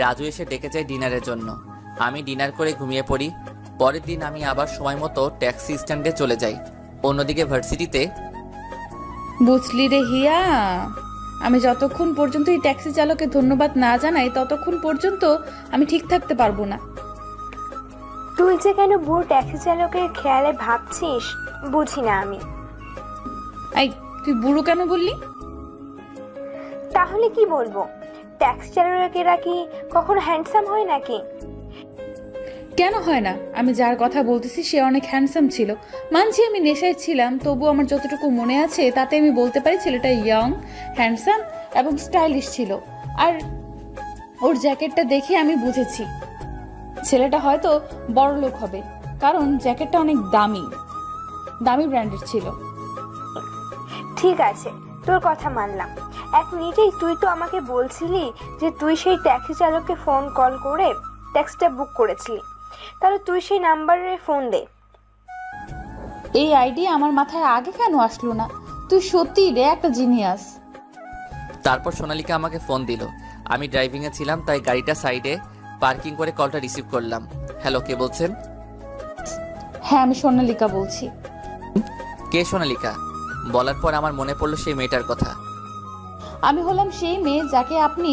রাজু এসে ডেকে যায় ডিনারের জন্য। আমি ডিনার করে ঘুমিয়ে পড়ি। পরের দিন আমি আবার সময় মতো ট্যাক্সি স্ট্যান্ডে চলে যাই। অন্যদিকে ভার্সিটিতে বুঝলি রে হিয়া, আমি যতক্ষণ পর্যন্ত এই ট্যাক্সি চালককে ধন্যবাদ না জানাই ততক্ষণ পর্যন্ত আমি ঠিক থাকতে পারবো না। তুই যে কেন বুড়ো ট্যাক্সি চালকের খেয়ালে ভাবছিস বুঝি না আমি। এই, তুই বুড়ো কেন বললি? তাহলে কি বলবো? ট্যাক্সি চালকেরা কি কখনো হ্যান্ডসাম হয় নাকি? কেন হয় না? আমি যার কথা বলতেছি সে অনেক হ্যান্ডসাম ছিল। মানছি আমি নেশায় ছিলাম, তবু আমার যতটুকু মনে আছে তাতে আমি বলতে পারি ছেলেটা ইয়ং, হ্যান্ডসাম এবং স্টাইলিশ ছিল। আর ওর জ্যাকেটটা দেখে আমি বুঝেছি ছেলেটা হয়তো বড় লোক হবে, কারণ জ্যাকেটটা অনেক দামি ব্র্যান্ডের ছিল। ঠিক আছে, তোর কথা মানলাম। এক মিনিটেই তুই তো আমাকে বলছিলি যে তুই সেই ট্যাক্সি চালককে ফোন কল করে ট্যাক্সিটা বুক করেছিলি। তাহলে তুই সেই নাম্বারে ফোন দে। এই আইডিয়া আমার মাথায় আগে কেন আসলো না? তুই সত্যি রে একটা জিনিয়াস। তারপর সোনালিকা আমাকে ফোন দিল। আমি ড্রাইভিংয়ে ছিলাম তাই গাড়িটা সাইডে পার্কিং করে কলটা রিসিভ করলাম। হ্যালো, কে বলছেন? হ্যাঁ, আমি সোনালিকা বলছি। কে সোনালিকা? বলার পর আমার মনে পড়লো সেই মেয়েটার কথা। আমি হলাম সেই মেয়ে যাকে আপনি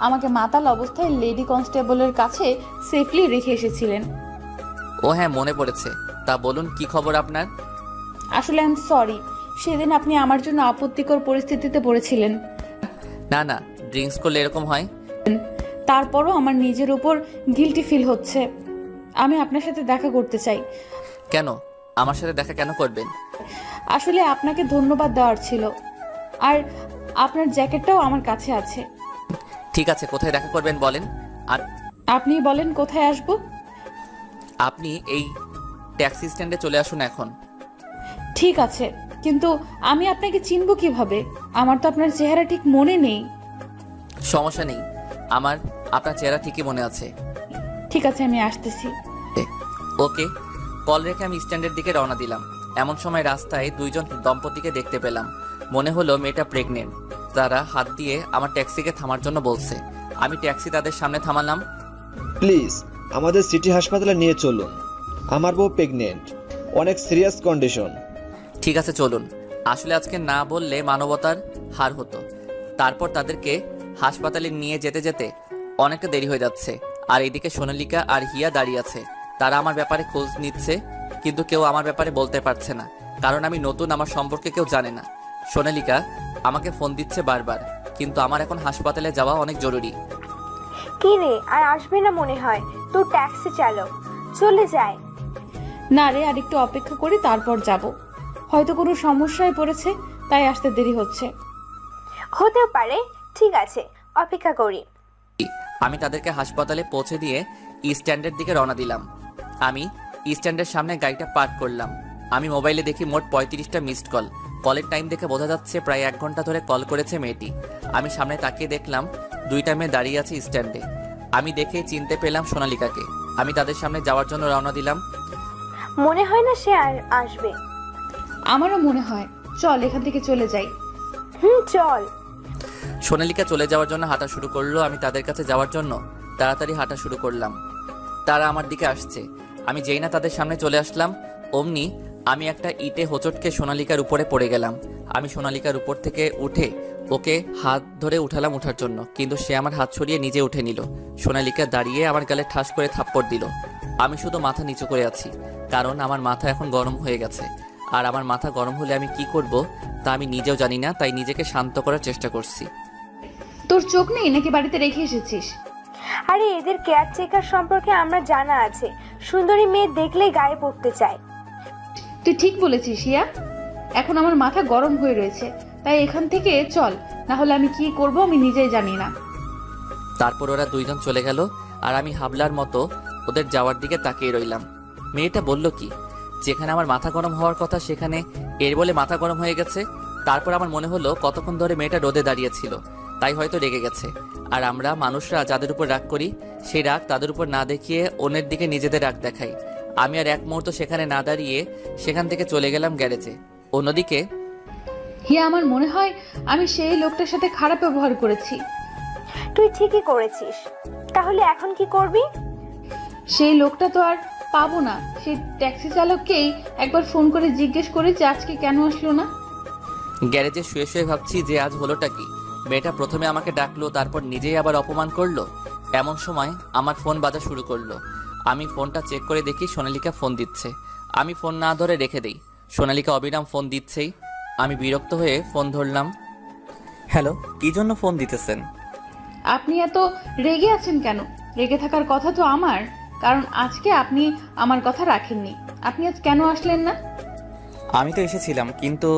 আমাকে মাতাল অবস্থায় লেডি কনস্টেবলের কাছে সেফলি রেখে এসেছিলেন। ও হ্যাঁ, মনে পড়েছে। তা বলুন, কি খবর আপনার? আসলে আই এম সরি, সেদিন আপনি আমার জন্য আপত্তিকর পরিস্থিতিতে পড়েছিলেন। না না, ড্রিঙ্কস করলে এরকম হয়। তারপরও আমার নিজের উপর গিল্টি ফিল হচ্ছে। আমি আপনার সাথে দেখা করতে চাই। কেন? আমার সাথে দেখা কেন করবেন? আসলে আপনাকে ধন্যবাদ দেওয়ার ছিল, আর আপনার জ্যাকেটটাও আমার কাছে আছে। ঠিক আছে, কোথায় দেখা করবেন বলেন। আর আপনি বলেন কোথায় আসব? আপনি এই ট্যাক্সি স্ট্যান্ডে চলে আসুন এখন। ঠিক আছে, কিন্তু আমি আপনাকে চিনব কিভাবে? আমার তো আপনার চেহারা ঠিক মনে নেই। সমস্যা নেই, আমার আপনার চেহারা ঠিকই মনে আছে। ঠিক আছে, আমি আসতেছি। ওকে। কল রেখে আমি স্ট্যান্ডের দিকে রওনা দিলাম। এমন সময় রাস্তায় দুইজন দম্পতিকে দেখতে পেলাম। মনে হলো মেয়েটা প্রেগনেন্ট। তারা হাত দিয়ে আমার ট্যাক্সিকে থামার জন্য বলছে। আমি ট্যাক্সি তাদের সামনে থামালাম। প্লিজ আমাদের সিটি হাসপাতালে নিয়ে চলুন, আমার বউ প্রেগনেন্ট, অনেক সিরিয়াস কন্ডিশন। ঠিক আছে চলুন। আসলে আজকে না বললে মানবতার হার হতো। তারপর তাদেরকে হাসপাতালে নিয়ে যেতে যেতে অনেকটা দেরি হয়ে যাচ্ছে। আর এদিকে সোনালিকা আর হিয়া দাঁড়িয়ে আছে। তারা আমার ব্যাপারে খোঁজ নিচ্ছে, কিন্তু কেউ আমার ব্যাপারে বলতে পারছে না, কারণ আমি নতুন, আমার সম্পর্কে কেউ জানে না। সোনালিকা আমাকে ফোন দিচ্ছে বারবার, কিন্তু আমার এখন হাসপাতালে যাওয়া অনেক জরুরি। কি রে, আর আসবে না মনে হয়? তোর ট্যাক্সি চালক চলে যায়। না রে, আর একটু অপেক্ষা করি, তারপর যাব। হয়তো কোনো সমস্যায় পড়েছে, তাই আসতে দেরি হচ্ছে। হতেও পারে, ঠিক আছে, অপেক্ষা করি। আমি তাদেরকে হাসপাতালে পৌঁছে দিয়ে স্ট্যান্ডের দিকে রওনা দিলাম। আমি স্ট্যান্ডের সামনে গাড়িটা পার্ক করলাম। আমি মোবাইলে দেখি মোট 35টা মিসড কল। কলের টাইম দেখে বোঝা যাচ্ছে প্রায় 1 ঘন্টা ধরে কল করেছে মেয়েটি। আমি সামনে তাকিয়ে দেখলাম 2টা মেয়ে দাঁড়িয়ে আছে স্ট্যান্ডে। আমি দেখে চিনতে পেলাম সোনালিকাকে। আমি তাদের সামনে যাওয়ার জন্য রওনা দিলাম। মনে হয় না সে আর আসবে। আমারও মনে হয়, চল এখান থেকে চলে যাই। চল। সোনালিকা চলে যাওয়ার জন্য হাঁটা শুরু করলো। আমি তাদের কাছে যাওয়ার জন্য তাড়াতাড়ি হাঁটা শুরু করলাম। তারা আমার দিকে আসছে। আমি যেই না তাদের সামনে চলে আসলাম, অমনি আমি একটা ইটে হোঁচটকে সোনালিকার উপরে পড়ে গেলাম। আমি সোনালিকার উপর থেকে উঠে ওকে হাত ধরে উঠালাম ওঠার জন্য, কিন্তু সে আমার হাত সরিয়ে নিজে উঠে নিল। সোনালিকা দাঁড়িয়ে আমার গালে ঠাস করে থাপ্পড় দিল। আমি শুধু মাথা নিচু করে আছি, কারণ আমার মাথা এখন গরম হয়ে গেছে। আর আমার মাথা গরম হলে আমি কি করব তা আমি নিজেও জানি না, তাই নিজেকে শান্ত করার চেষ্টা করছি। তোর চোখ নেই নাকি বাড়িতে রেখে এসেছিস? আরে এদের কেয়ারটেকার সম্পর্কে আমরা জানা আছে, সুন্দরী মেয়ে দেখলেই গায়ে পড়তে চায়। তুই ঠিক বলেছিস ইয়া, এখন আমার মাথা গরম হয়ে রয়েছে, তাই এখান থেকে চল, না হলে আমি কি করব আমি নিজেই জানি না। তারপর ওরা 2জন চলে গেল, আর আমি হাবলার মতো ওদের যাওয়ার দিকে তাকিয়ে রইলাম। মেয়েটা বলল কি, যেখানে আমার মাথা গরম হওয়ার কথা সেখানে এর বলে মাথা গরম হয়ে গেছে। তারপর আমার মনে হলো কতক্ষণ ধরে মেয়েটা রোদে দাঁড়িয়েছিল, তাই হয়তো রেগে গেছে। আর আমরা মানুষরা যাদের উপর রাগ করি, সেই রাগ তাদের উপর না দেখিয়ে অন্যের দিকে নিজেদের রাগ দেখাই। আমি আর এক মুহূর্ত সেখানে না দাঁড়িয়ে সেখান থেকে চলে গেলাম গ্যারেজে। অন্যদিকে হিয়া, আমার মনে হয় আমি সেই লোকটার সাথে খারাপ ব্যবহার করেছি। তুই ঠিকই করেছিস। তাহলে এখন কি করবি? সেই লোকটা তো আর পাবো না। সেই ট্যাক্সি চালককেই একবার ফোন করে জিজ্ঞেস করি যে আজকে কেন আসলো না। গ্যারেজে শুয়ে শুয়ে ভাবছি যে আজ হলোটা কি। মেয়েটা প্রথমে আমাকে ডাকলো, তারপর নিজেই আবার অপমান করলো। এমন সময় আমার ফোন বাজা শুরু করলো। আমি ফোনটা চেক করে দেখি সোনালিকা ফোন দিচ্ছে। আমি ফোন না ধরে রেখে দিই। সোনালিকা অবিরাম ফোন দিচ্ছেই। আমি বিরক্ত হয়ে ফোন ধরলাম। হ্যালো, কি জন্য ফোন দিতেছেন? আপনি এত রেগে আছেন কেন? রেগে থাকার কথা তো আমার, কারণ আজকে আপনি আমার কথা রাখেননি। আপনি আজ কেন আসলেন না? আমি তো এসেছিলাম, কিন্তু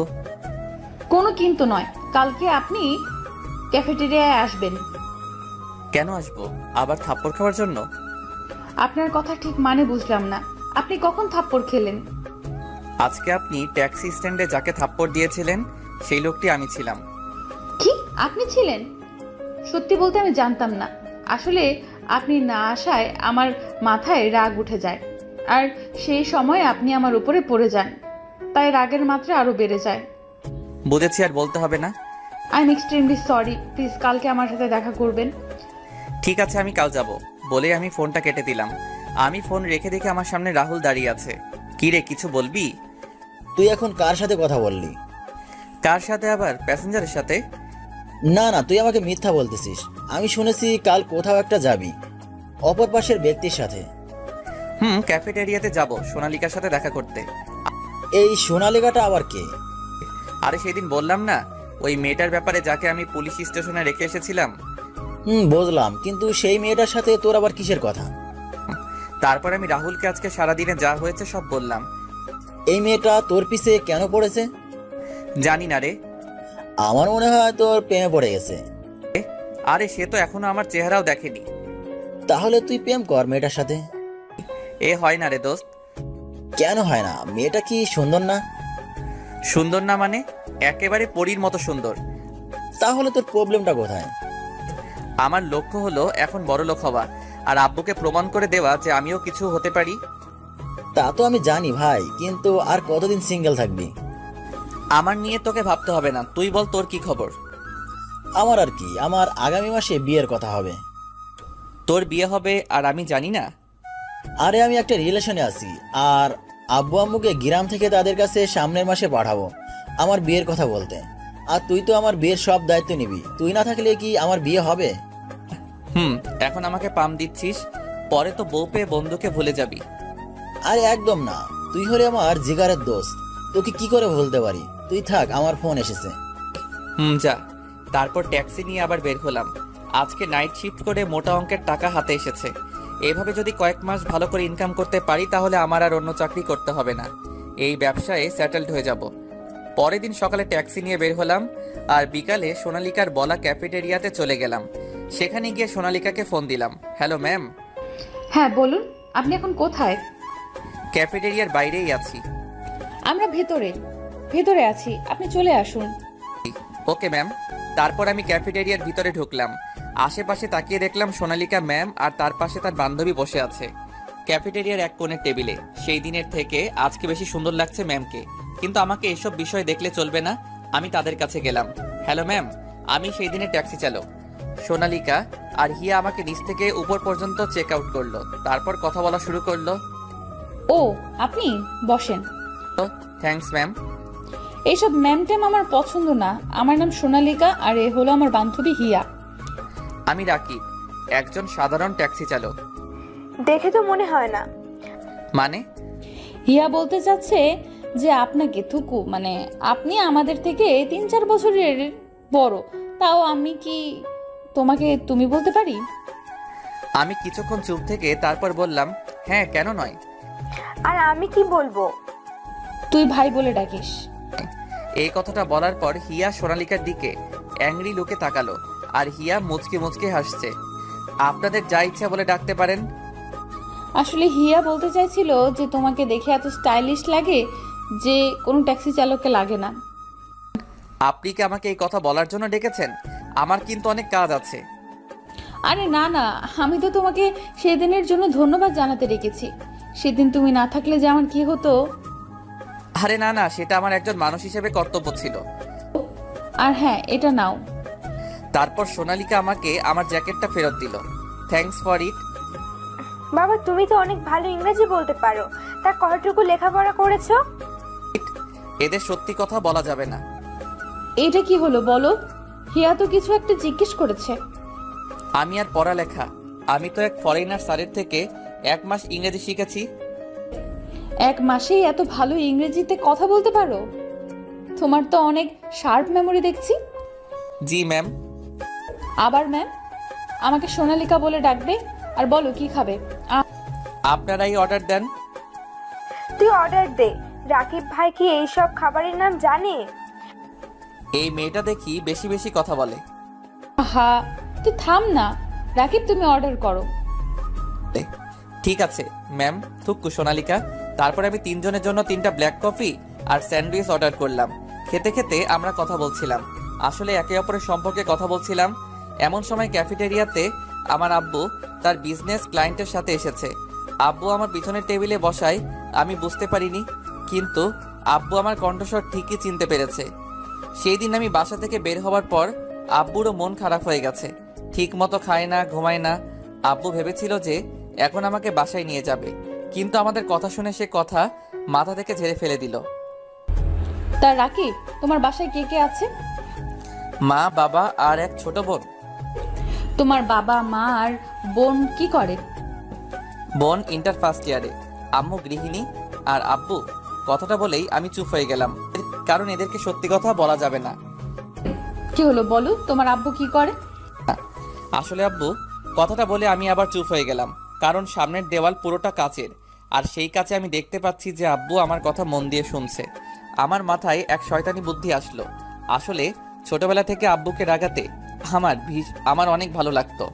কোনো কিন্তু নয়, কালকে আপনি ক্যাফেটেরিয়ায় আসবেন। কেন আসবো? আবার থাপ্পড় খাওয়ার জন্য? আপনার কথা ঠিক মানে বুঝলাম না। আপনি কখন থাপ্পড় খেলেন? আজকে আপনি ট্যাক্সি স্ট্যান্ডে যাকে থাপ্পড় দিয়েছিলেন সেই লোকটি আমি ছিলাম। কি আপনি ছিলেন? সত্যি বলতে আমি জানতাম না। আসলে আপনি না আসায় আমার মাথায় রাগ উঠে যায়, আর সেই সময় আপনি আমার উপরে পড়ে যান, তাই রাগের মাত্রা আরো বেড়ে যায়। বুঝেছি, আর বলতে হবে না। I am extremely sorry. Please কালকে আমার সাথে দেখা করবেন। ঠিক আছে, আমি কাল যাব বলে আমি ফোনটা কেটে দিলাম। আমি ফোন রেখে দেখে আমার সামনে রাহুল দাঁড়িয়ে আছে। কি রে, কিছু বলবি? তুই এখন কার সাথে কথা বললি? কার সাথে আবার? প্যাসেঞ্জারের সাথে? না না, তুই আমাকে মিথ্যা বলতেছিস। আমি শুনেছি কাল কোথাও একটা যাবি, অপর পাশের ব্যক্তির সাথে। ক্যাফেটেরিয়াতে যাব সোনালিকার সাথে দেখা করতে। এই সোনালিকাটা আবার কে? আরে সেদিন বললাম না, ওই মেয়েটার ব্যাপারে যাকে আমি পুলিশ স্টেশনে রেখে এসেছিলাম। বুঝলাম, কিন্তু সেই মেয়েটার সাথে তোর আবার কিসের কথা? তারপর আমি রাহুলকে আজকে সারাদিনে যা হয়েছে সব বললাম। এই মেয়েটা তোর পিছে কেন পড়েছে? জানি না রে। আমার মনে হয় তোর প্রেমে পড়ে গেছে। আরে সে তো এখনো আমার চেহারাও দেখেনি। তাহলে তুই প্রেম কর মেয়েটার সাথে। এ হয় না রে দোস্ত। কেন হয় না? মেয়েটা কি সুন্দর না? সুন্দর না মানে? একেবারে পরীর মতো সুন্দর। তাহলে তোর প্রবলেমটা কোথায়? আমার লক্ষ্য হলো এখন বড় লোক হওয়া, আর আব্বুকে প্রমাণ করে দেওয়া যে আমিও কিছু হতে পারি। তা তো আমি জানি ভাই, কিন্তু আর কতদিন সিঙ্গেল থাকবি? আমার নিয়ে তোকে ভাবতে হবে না, তুই বল তোর কি খবর? আমার আর কি, আমার আগামী মাসে বিয়ের কথা হবে। তোর বিয়ে হবে আর আমি জানি না? আরে আমি একটা রিলেশনে আছি, আর আব্বু আম্মুকে গ্রাম থেকে তাদের কাছে সামনের মাসে পাঠাবো আমার বিয়ের কথা বলতে। আর তুই তো আমার বিয়ের সব দায়িত্ব নিবি। তুই না থাকলে কি আমার বিয়ে হবে? এখন আমাকে পাম দিচ্ছিস, পরে তো বউ পেয়ে বন্ধুকে ভুলে যাবি। আরে একদম না, তুই হলে আমার জিগারের দোস্ত, তোকে কি করে ভুলতে পারি? তুই থাক, আমার ফোন এসেছে। যা। তারপর ট্যাক্সি নিয়ে আবার বের হলাম। আজকে নাইট শিফট করে মোটা অঙ্কের টাকা হাতে এসেছে। এভাবে যদি কয়েক মাস ভালো করে ইনকাম করতে পারি তাহলে আমার আর অন্য চাকরি করতে হবে না, এই ব্যবসায় সেটেলড হয়ে যাব। পরের দিন সকালে ট্যাক্সি নিয়ে বের হলাম আর বিকালে সোনালিকার বলা ক্যাফেটেরিয়াতে চলে গেলাম। সেখানে গিয়ে সোনালিকাকে ফোন দিলাম। Hello ma'am. হ্যাঁ বলুন, আপনি এখন কোথায়? ক্যাফেটেরিয়ার বাইরেই আছি। আমরা ভেতরে আছি, আপনি চলে আসুন। Okay ma'am. তারপর আমি ক্যাফেটেরিয়ার ভিতরে ঢুকলাম। আশেপাশে তাকিয়ে দেখলাম সোনালিকা ম্যাম আর তার পাশে তার বান্ধবী বসে আছে ক্যাফেটেরিয়ার এক কোণের টেবিলে। সেই দিনের থেকে আজকে বেশি সুন্দর লাগছে ম্যামকে, কিন্তু আমাকে এসব বিষয় দেখলে চলবে না। আমি তাদের কাছে গেলাম। হ্যালো ম্যাম, আমি সেই দিনের ট্যাক্সি চালক। সোনালিকা আর হিয়া আমাকে নিচ থেকে উপর পর্যন্ত চেক আউট করলো, তারপর কথা বলা শুরু করলো। ও আপনি বসেন। Thanks ma'am. এইসব ম্যাম ট্যাম আমার পছন্দ না। আমার নাম সোনালিকা আর এ হলো আমার বান্ধবী হিয়া। আমি রাকিব, একজন সাধারণ ট্যাক্সি চালক। দেখে তো মনে হয় না। মানে? হিয়া বলতে চাচ্ছে যে আপনাকে থুকু মানে আপনি আমাদের থেকে 3-4 বছরের বড়, তাও আমি কি তোমাকে তুমি বলতে পারি? আমি কিছুক্ষণ চুপ থেকে তারপর বললাম, হ্যাঁ কেন নয়। আর আমি কি বলবো? তুই ভাই বলে ডাকিস। এই কথাটা বলার পর হিয়া সোনালিকার দিকে অ্যাংরি লুকে তাকালো আর হিয়া মুচকে মুচকে হাসছে। আপনাদের যা ইচ্ছা বলে ডাকতে পারেন। আসলে হিয়া বলতে চাইছিল যে তোমাকে দেখে এত স্টাইলিশ লাগে যে কোনো ট্যাক্সি চালককে লাগে না। আপনি কি আমাকে এই কথা বলার জন্য ডেকেছেন? আমার কিন্তু অনেক কাজ আছে। আরে না না, আমি তো তোমাকে সেদিনের জন্য ধন্যবাদ জানাতে রেখেছি। সেদিন তুমি না থাকলে যে আমার কি হতো। আরে না না, সেটা আমার একজন মানুষ হিসেবে কর্তব্য ছিল। আর হ্যাঁ, এটা নাও। তারপর সোনালিকা আমাকে আমার জ্যাকেটটা ফেরত দিল। Thanks for it. বাবা তুমি তো অনেক ভালো ইংরেজি বলতে পারো, তা কতটুকু লেখাপড়া করেছো? এদের সত্যি কথা বলা যাবে না। এটা কি হলো বলো? হিয়া তো কিছু একটা জিজ্ঞেস করেছে। আমি আর পড়ালেখা, আমি তো এক ফরেনার স্যারের থেকে 1 মাস ইংরেজি শিখেছি। 1 মাসেই এত ভালো ইংরেজিতে কথা বলতে পারো? তোমার তো অনেক শার্প মেমোরি দেখছি। জি ম্যাম। আবার ম্যাম? আমাকে সোনালিকা বলে ডাকবে। আর বলো কি খাবে? আপনারাই অর্ডার দেন। তুই অর্ডার দে। রাকিব ভাই কি এইসব খাবারের নাম জানে? এই মেয়েটা দেখি বেশি বেশি কথা বলে। হা, তুই থাম না। রাকিব তুমি অর্ডার করো। ঠিক আছে ম্যাম। থুক্কু সোনালিকা। তারপরে আমি 3 জনের জন্য 3টা ব্ল্যাক কফি আর স্যান্ডউইচ অর্ডার করলাম। খেতে খেতে আমরা কথা বলছিলাম, আসলে একে অপরের সম্পর্কে কথা বলছিলাম। এমন সময় ক্যাফেটেরিয়াতে আমার আব্বু তার বিজনেস ক্লায়েন্টের সাথে এসেছে। আব্বু আমার পিছনের টেবিলে বসায় আমি বুঝতে পারিনি, কিন্তু আব্বু আমার কণ্ঠস্বর ঠিকই চিনতে পেরেছে। সেই দিন আমি বাসা থেকে বের হওয়ার পর আব্বুরও মন খারাপ হয়ে গেছে। ঠিক মতো খায় না, ঘুমায় না। আব্বু ভেবেছিল যে এখন আমাকে বাসায় নিয়ে যাবে, কিন্তু আমাদের কথা শুনে সে কথা মাথা থেকে ঝেড়ে ফেলে দিল। তা রাকিব, তোমার বাসায় কে কে আছে? মা, বাবা আর এক ছোট বোন। তোমার বাবা মা আর বোন কি করে? বোন ইন্টার ফার্স্ট ইয়ারে, আম্মু গৃহিণী আর আব্বু। কথাটা বলেই আমি চুপ হয়ে গেলাম, কারণ এদেরকে সত্যি কথা বলা যাবে না। কি হলো বলো, তোমার আব্বু কি করে? আসলে আব্বু, কথাটা বলে আমি আবার চুপ হয়ে গেলাম, কারণ সামনের দেওয়াল পুরোটা কাচের, আর সেই কাছে আমি দেখতে পাচ্ছি যে আব্বু আমার কথা মন দিয়ে শুনছে। আমার মাথায় এক শয়তানি বুদ্ধি আসলো। আসলে ছোটবেলা থেকে আব্বুকে রাগাতে আমার অনেক ভালো লাগতো।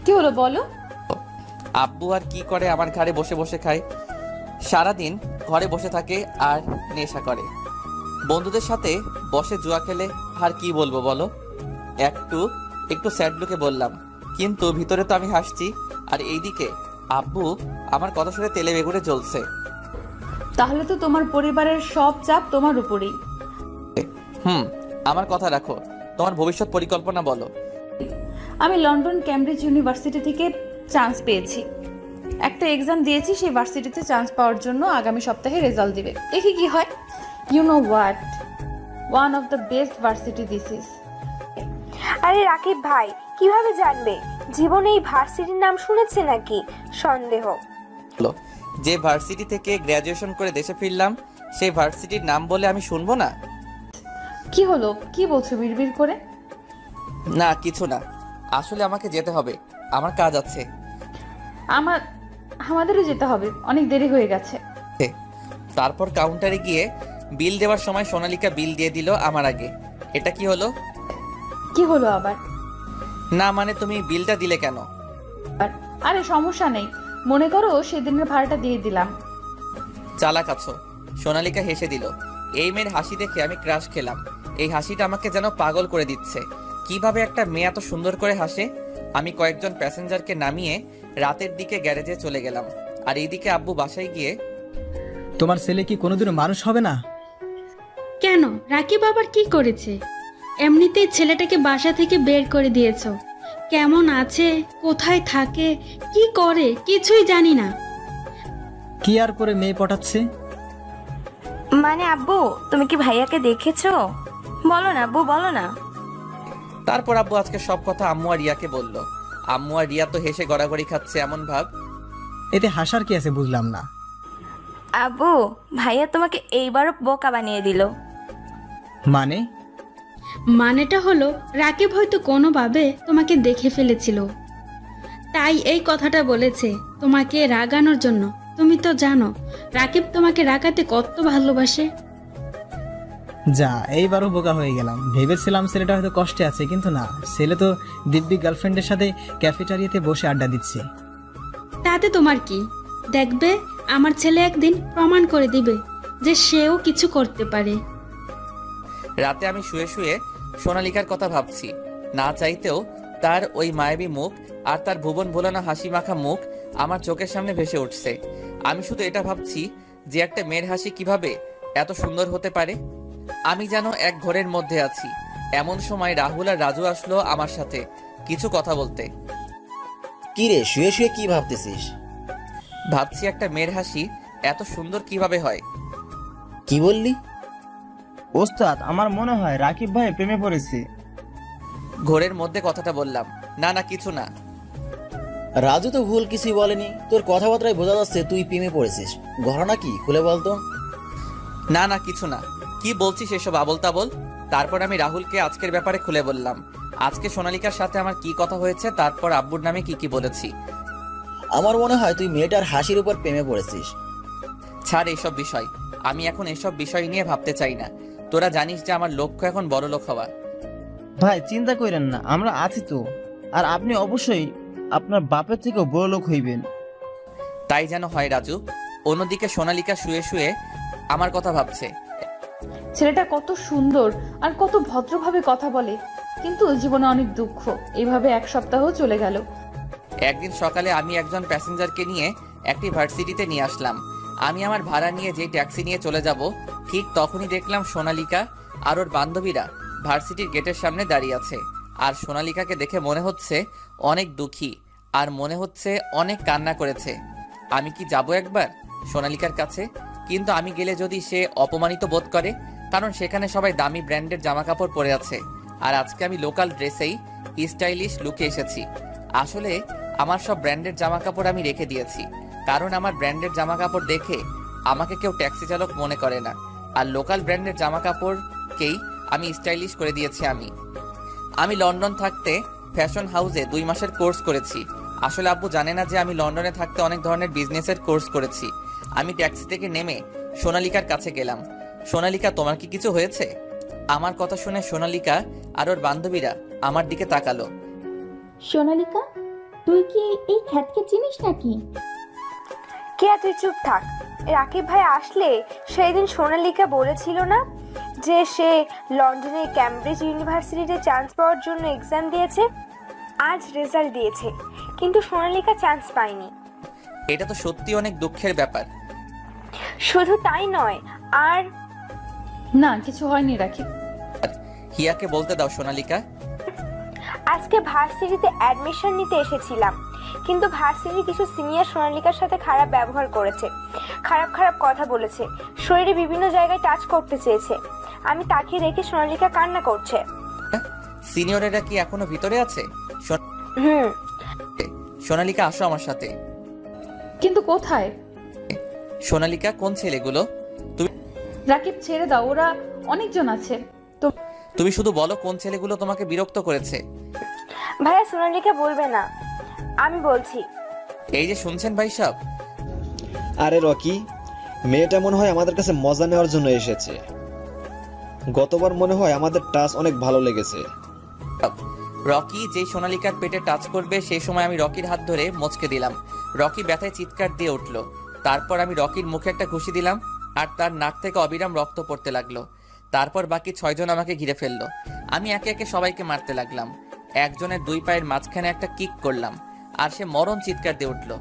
কি হলো বলো? আব্বু আর কি করে, আমার ঘরে বসে বসে খায়, সারাদিন ঘরে বসে থাকে আর নেশা করে। বন্ধুদের সাথে বসে জুয়া খেলে। আর কি বলবো বলো? একটু স্যাড লুকে বললাম, কিন্তু ভিতরে তো আমি হাসছি। আর এইদিকে আব্বু আমার কথা শুনে তেলে বেগুনে জ্বলছে। তাহলে তো তোমার পরিবারের সব চাপ তোমার উপরেই। আমার কথা রাখো, তোমার ভবিষ্যৎ পরিকল্পনা বলো। আমি লন্ডন ক্যামব্রিজ ইউনিভার্সিটি থেকে চান্স পেয়েছি। একটা এক্সাম দিয়েছি, সেই ভার্সিটিতে চান্স পাওয়ার জন্য আগামী সপ্তাহে রেজাল্ট দিবে। দেখি কি হয়। You know what, one of the best varsity this is. আরে রাকিব ভাই কিভাবে জানবে? জীবনে এই ভার্সিটির নাম শুনেছে নাকি? সন্দেহ। যে ভার্সিটি থেকে গ্র্যাজুয়েশন করে দেশে ফিরলাম, সেই ভার্সিটির নাম বলে আমি শুনবো না? কি হলো, কি বলছো বিড়বিড় করে? না কিছু না। আসলে আমাকে যেতে হবে, আমার কাজ আছে। আমাদেরও যেতে হবে, অনেক দেরি হয়ে গেছে। তারপর কাউন্টারে গিয়ে বিল দেওয়ার সময় সোনালিকা বিল দিয়ে দিল আমার আগে। এটা কি হলো? কি হলো আবার? না মানে তুমি বিলটা দিলে কেন? আরে সমস্যা নেই, মনে করো সেদিনের ভাড়াটা দিয়ে দিলাম। চালাক আছো। সোনালিকা হেসে দিল। এই মেয়ের হাসি দেখে আমি ক্রাশ খেলাম। এই হাসিটা আমাকে যেন পাগল করে দিচ্ছে। কিভাবে একটা মেয়ে এত সুন্দর করে হাসে? আমি কয়েকজন প্যাসেঞ্জারকে নামিয়ে রাতের দিকে গ্যারেজে চলে গেলাম। আর এইদিকে আব্বু বাসায় গিয়ে, তোমার ছেলে কি কোনোদিনও মানুষ হবে না? কেন, রাকিব আবার কি করেছে? এমনিতেই ছেলেটাকে বাসা থেকে বের করে দিয়েছো। কেমন আছে, কোথায় থাকে, কি করে কিছুই জানি না। কি আর করে মেয়ে পটাচ্ছে? মানে আব্বু, তুমি কি ভাইয়াকে দেখেছো? বলো না আব্বু, বলো না। তারপর আব্বু আজকে সব কথা আম্মু আর রিয়াকে বলল। আম্মু আর রিয়া তো হেসে গড়াগড়ি খাচ্ছে এমন ভাব। এতে হাসার কি আছে বুঝলাম না। আব্বু, ভাইয়া তোমাকে এইবারও বোকা বানিয়ে দিল। মানে? মানেটা হলো রাকিব হয়তো কোনোভাবে তোমাকে দেখে ফেলেছিল, তাই এই কথাটা বলেছে তোমাকে রাগানোর জন্য। তুমি তো জানো রাকিব তোমাকে রাগাতে কত ভালোবাসে। যা, এইবারও বোকা হয়ে গেলাম। ভেবেছিলাম ছেলেটা হয়তো কষ্টে আছে, কিন্তু না, ছেলে তো দিব্যি গার্লফ্রেন্ডের সাথে ক্যাফেটেরিয়াতে বসে আড্ডা দিচ্ছে। তাতে তোমার কি? দেখবে আমার ছেলে একদিন প্রমাণ করে দিবে যে সেও কিছু করতে পারে। রাতে আমি শুয়ে শুয়ে সোনালিকার কথা ভাবছি। না চাইতেও তার ওই মায়াবী মুখ আর তার ভুবন ভোলানো হাসি মাখা মুখ আমার চোখের সামনে ভেসে উঠছে। আমি শুধু এটা ভাবছি যে একটা মেয়ের হাসি কিভাবে এত সুন্দর হতে পারে। আমি যেন এক ঘরের মধ্যে আছি। এমন সময় রাহুল আর রাজু আসলো আমার সাথে কিছু কথা বলতে। কি রে, শুয়ে শুয়ে কি ভাবতেছিস? ভাবছি একটা মেয়ের হাসি এত সুন্দর কিভাবে হয়। কি বললি? ওস্তাদ, আমার মনে হয় রাকিব ভাই প্রেমে পড়েছে। ঘরের মধ্যে কথাটা বললাম। না না, কিছু না। রাজু তো ভুল কিছুই বলেনি। তোর কথাবার্তায় বোঝা যাচ্ছে তুই প্রেমে পড়েছিস। ঘটনা কি খুলে বলতো? না না, কিছু না। কি বলছিস এসব আবল তাবল? তারপর আমি রাহুলকে আজকের ব্যাপারে খুলে বললাম। আজকে সোনালিকার সাথে আমার কি কথা হয়েছে, তারপর আব্বুর নামে কি কি বলেছি। আমার মনে হয় তুই মেয়েটার হাসির উপর প্রেমে পড়েছিস। ছাড় এইসব বিষয়। আমি এখন এসব বিষয় নিয়ে ভাবতে চাই না। তোরা জানিস যে আমার লক্ষ্য এখন বড় লোক হওয়া। ভাই চিন্তা করেন না, আমরা আছি তো। আর আপনি অবশ্যই আপনার বাপের থেকেও বড় লোক হইবেন। তাই যেন হয় রাজু। অন্যদিকে সোনালিকা শুয়ে শুয়ে আমার কথা ভাবছে। ছেলেটা কত সুন্দর আর কত ভদ্রভাবে কথা বলে, কিন্তু জীবনে অনেক দুঃখ। এইভাবে এক সপ্তাহ চলে গেল। একদিন সকালে আমি একজন প্যাসেঞ্জারকে নিয়ে একটি ভার্সিটিতে নিয়ে আসলাম। আমি আমার ভাড়া নিয়ে যে ট্যাক্সি নিয়ে চলে যাব, ঠিক তখনই দেখলাম সোনালিকা আর ওর বান্ধবীরা ভার্সিটির গেটের সামনে দাঁড়িয়ে আছে। আর সোনালিকাকে দেখে মনে হচ্ছে অনেক দুঃখী, আর মনে হচ্ছে অনেক কান্না করেছে। আমি কি যাব একবার সোনালিকার কাছে? কিন্তু আমি গেলে যদি সে অপমানিত বোধ করে, কারণ সেখানে সবাই দামি ব্র্যান্ডের জামা কাপড় পরে আছে, আর আজকে আমি লোকাল ড্রেসেই স্টাইলিশ লুকে এসেছি। আসলে আমার সব ব্র্যান্ডের জামা কাপড় আমি রেখে দিয়েছি, কারণ আমার ব্র্যান্ডের জামা কাপড় দেখে আমাকে কেউ ট্যাক্সি চালক মনে করে না। আর লোকাল ব্র্যান্ডের জামা কাপড়কেই আমি স্টাইলিশ করে দিয়েছি। আমি লন্ডন থাকতে ফ্যাশন হাউসে 2 মাসের কোর্স করেছি। আসলে আব্বু জানে না যে আমি লন্ডনে থাকতে অনেক ধরনের বিজনেসের কোর্স করেছি। আমি ট্যাক্সি থেকে নেমে সোনালিকার কাছে গেলাম। সোনালিকা, তোমার কি কিছু হয়েছে? আমার কথা শুনে সোনালিকা আর ওর বান্ধবীরা আমার দিকে তাকালো। সোনালিকা, তুই কি এই খ্যাতকে চিনিস নাকি? কে, তুই চুপ থাক। রাকিব ভাই আসলে সেই দিন সোনালিকা বলেছিল না যে সে লন্ডনের ক্যামব্রিজ ইউনিভার্সিটিতে চান্স পাওয়ার জন্য এক্সাম দিয়েছে। আজ রেজাল্ট দিয়েছে, কিন্তু সোনালিকা চান্স পায়নি। এটা তো সত্যি অনেক দুঃখের ব্যাপার। শুধু তাই নয়, আর না, কিছু হয়নি রাকিব। হিয়াকে বলতে দাও সোনালিকা। আজকে ভার্সিটিতে অ্যাডমিশন নিতে এসেছিলাম, কিন্তু ভার্সিটি কিছু সিনিয়র সোনালিকার সাথে খারাপ ব্যবহার করেছে, খারাপ খারাপ কথা বলেছে, শরীরে বিভিন্ন জায়গায় টাচ করতে চেয়েছে। আমি তাকে দেখে সোনালিকা কান্না করছে। সিনিয়রেরা কি এখনো ভিতরে আছে? সোনালিকা, আসো আমার সাথে। কিন্তু কোথায়? সোনালিকা, কোন ছেলেগুলো? রাকিব, ছেড়ে দাও, ওরা অনেকজন আছে। তুমি শুধু বলো কোন ছেলেগুলো তোমাকে বিরক্ত করেছে। ভাইয়া সোনালিকা বলবে না, আমি বলছি। এই যে শুনছেন ভাই সাহেব, আরে রকি, মেয়েটা মনে হয় আমাদের কাছে মজা নেওয়ার জন্য এসেছে। গতবার মনে হয় আমাদের টাচ অনেক ভালো লেগেছে। রকি যেই সোনালিকার পেটে টাচ করবে সেই সময় আমি রকির হাত ধরে মচকে দিলাম। রকি ব্যথায় চিৎকার দিয়ে উঠল। তারপর আমি রকির মুখে একটা ঘুষি দিলাম আর তার নাক থেকে অবিরাম রক্ত পড়তে লাগলো। তারপর বাকি 6 জন আমাকে ঘিরে ফেললো। আমি একে একে সবাইকে মারতে লাগলাম। একজনের 2 পায়ের মাঝখানে একটা কিক করলাম আর সে মরণ চিৎকার দিয়ে উঠল।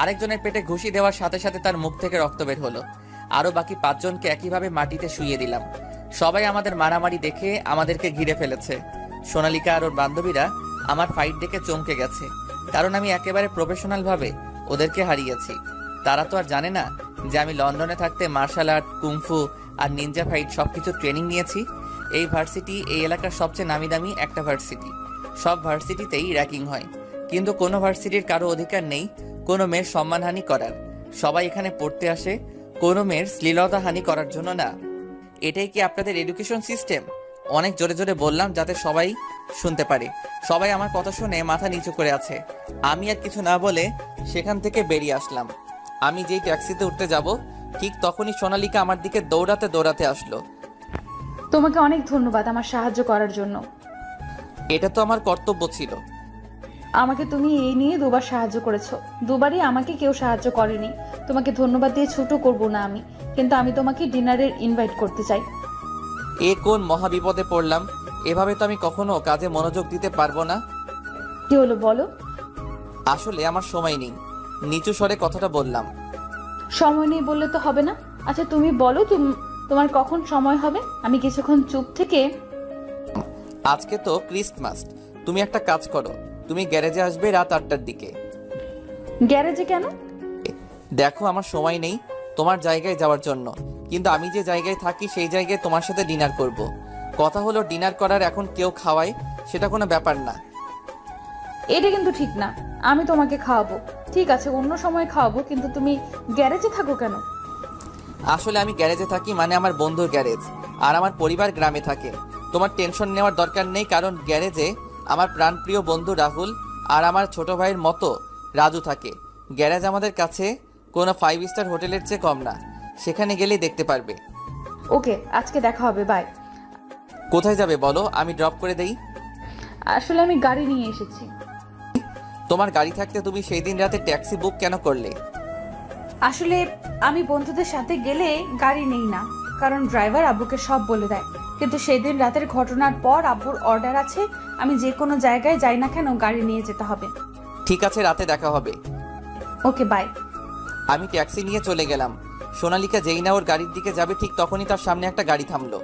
আরেকজনের পেটে ঘুষি দেওয়ার সাথে সাথে তার মুখ থেকে রক্ত বের হলো। আরও বাকি 5 জনকে একইভাবে মাটিতে শুইয়ে দিলাম। সবাই আমাদের মারামারি দেখে আমাদেরকে ঘিরে ফেলেছে। সোনালিকা আর ওর বান্ধবীরা আমার ফাইট দেখে চমকে গেছে, কারণ আমি একেবারে প্রফেশনালভাবে ওদেরকে হারিয়েছি। তারা তো আর জানে না যে আমি লন্ডনে থাকতে মার্শাল আর্ট, কুংফু আর নিনজা ফাইট সবকিছু ট্রেনিং নিয়েছি। এই ভার্সিটি এই এলাকার সবচেয়ে নামি দামি একটা ভার্সিটি। সব ভার্সিটিতেই র্যাকিং হয়, কিন্তু কোনো ভার্সিটির কারো অধিকার নেই কোনো মেয়ের সম্মানহানি করার। সবাই এখানে পড়তে আসে কোনো মেয়ের শ্লীলতাহানি করার জন্য না। এটাই কি আপনাদের এডুকেশন সিস্টেম? অনেক জোরে জোরে বললাম যাতে সবাই শুনতে পারে। সবাই আমার কথা শুনে মাথা নিচু করে আছে। আমি আর কিছু না বলে সেখান থেকে বেরিয়ে আসলাম। আমি যেই ট্যাক্সিতে উঠতে যাব ঠিক তখনই সোনালিকা আমার দিকে দৌড়াতে দৌড়াতে আসলো। তোমাকে অনেক ধন্যবাদ আমার সাহায্য করার জন্য। এটা তো আমার কর্তব্য ছিল। আমাকে তুমি এই নিয়ে 2বার সাহায্য করেছো। 2বারই আমাকে কেউ সাহায্য করেনি। তোমাকে ধন্যবাদ দিয়ে ছোট করব না আমি, কিন্তু আমি তোমাকে ডিনারের ইনভাইট করতে চাই। এ কোন মহাবিপদে পড়লাম! এভাবে তো আমি কখনো কাজে মনোযোগ দিতে পারবো না। কি হলো বলো? আসলে আমার সময় নেই, নিচু স্বরে কথাটা বললাম। সময় নেই বললে তো হবে না। আচ্ছা তুমি বলো তোমার কখন সময় হবে, আমি কিছুক্ষণ চুপ থেকে। আজকে তো ক্রিসমাস, তুমি একটা কাজ করো, তুমি গ্যারেজে আসবে রাত 8টার দিকে। গ্যারেজে কেন? দেখো আমার সময় নেই তোমার জায়গায় যাওয়ার জন্য, কিন্তু আমি যে জায়গায় থাকি সেই জায়গায় তোমার সাথে ডিনার করব। কথা হলো ডিনার করার এখন কেউ খাওয়ায় সেটা কোনো ব্যাপার না। এটা কিন্তু ঠিক না। আমি তোমাকে খাওয়াবো, ঠিক আছে অন্য সময় খাওয়াবো, কিন্তু তুমি গ্যারেজে থাকো কেন? আসলে আমি গ্যারেজে থাকি মানে আমার বন্ধুর গ্যারেজ, আর আমার পরিবার গ্রামে থাকে। তোমার টেনশন নেওয়ার দরকার নেই, কারণ গ্যারেজে আমার প্রাণপ্রিয় বন্ধু রাহুল আর আমার ছোট ভাইয়ের মতো রাজু থাকে। গ্যারেজ আমাদের কাছে কোনো 5 স্টার হোটেলের চেয়ে কম না, সেখানে গেলেই দেখতে পারবে। ওকে, আজকে দেখা হবে, বাই। কোথায় যাবে বলো, আমি ড্রপ করে দেই। আসলে আমি গাড়ি নিয়ে এসেছি। তোমার গাড়ি থাকতে তুমি সেই দিন রাতে ট্যাক্সি বুক কেন করলে? আসলে আমি বন্ধুদের সাথে গেলে গাড়ি নেই না, কারণ ড্রাইভার আব্বুকে সব বলে দেয়। কিন্তু সেদিন রাতের ঘটনার পর আব্বুর অর্ডার আছে, আমি যে কোনো জায়গায় যাই না কেন গাড়ি নিয়ে যেতে হবে। ঠিক আছে, রাতে দেখা হবে। ওকে, বাই। আমি ট্যাক্সি নিয়ে চলে গেলাম। সোনালিকা যেই না ওর গাড়ির দিকে যাবে ঠিক তখনই তার সামনে একটা গাড়ি থামলো।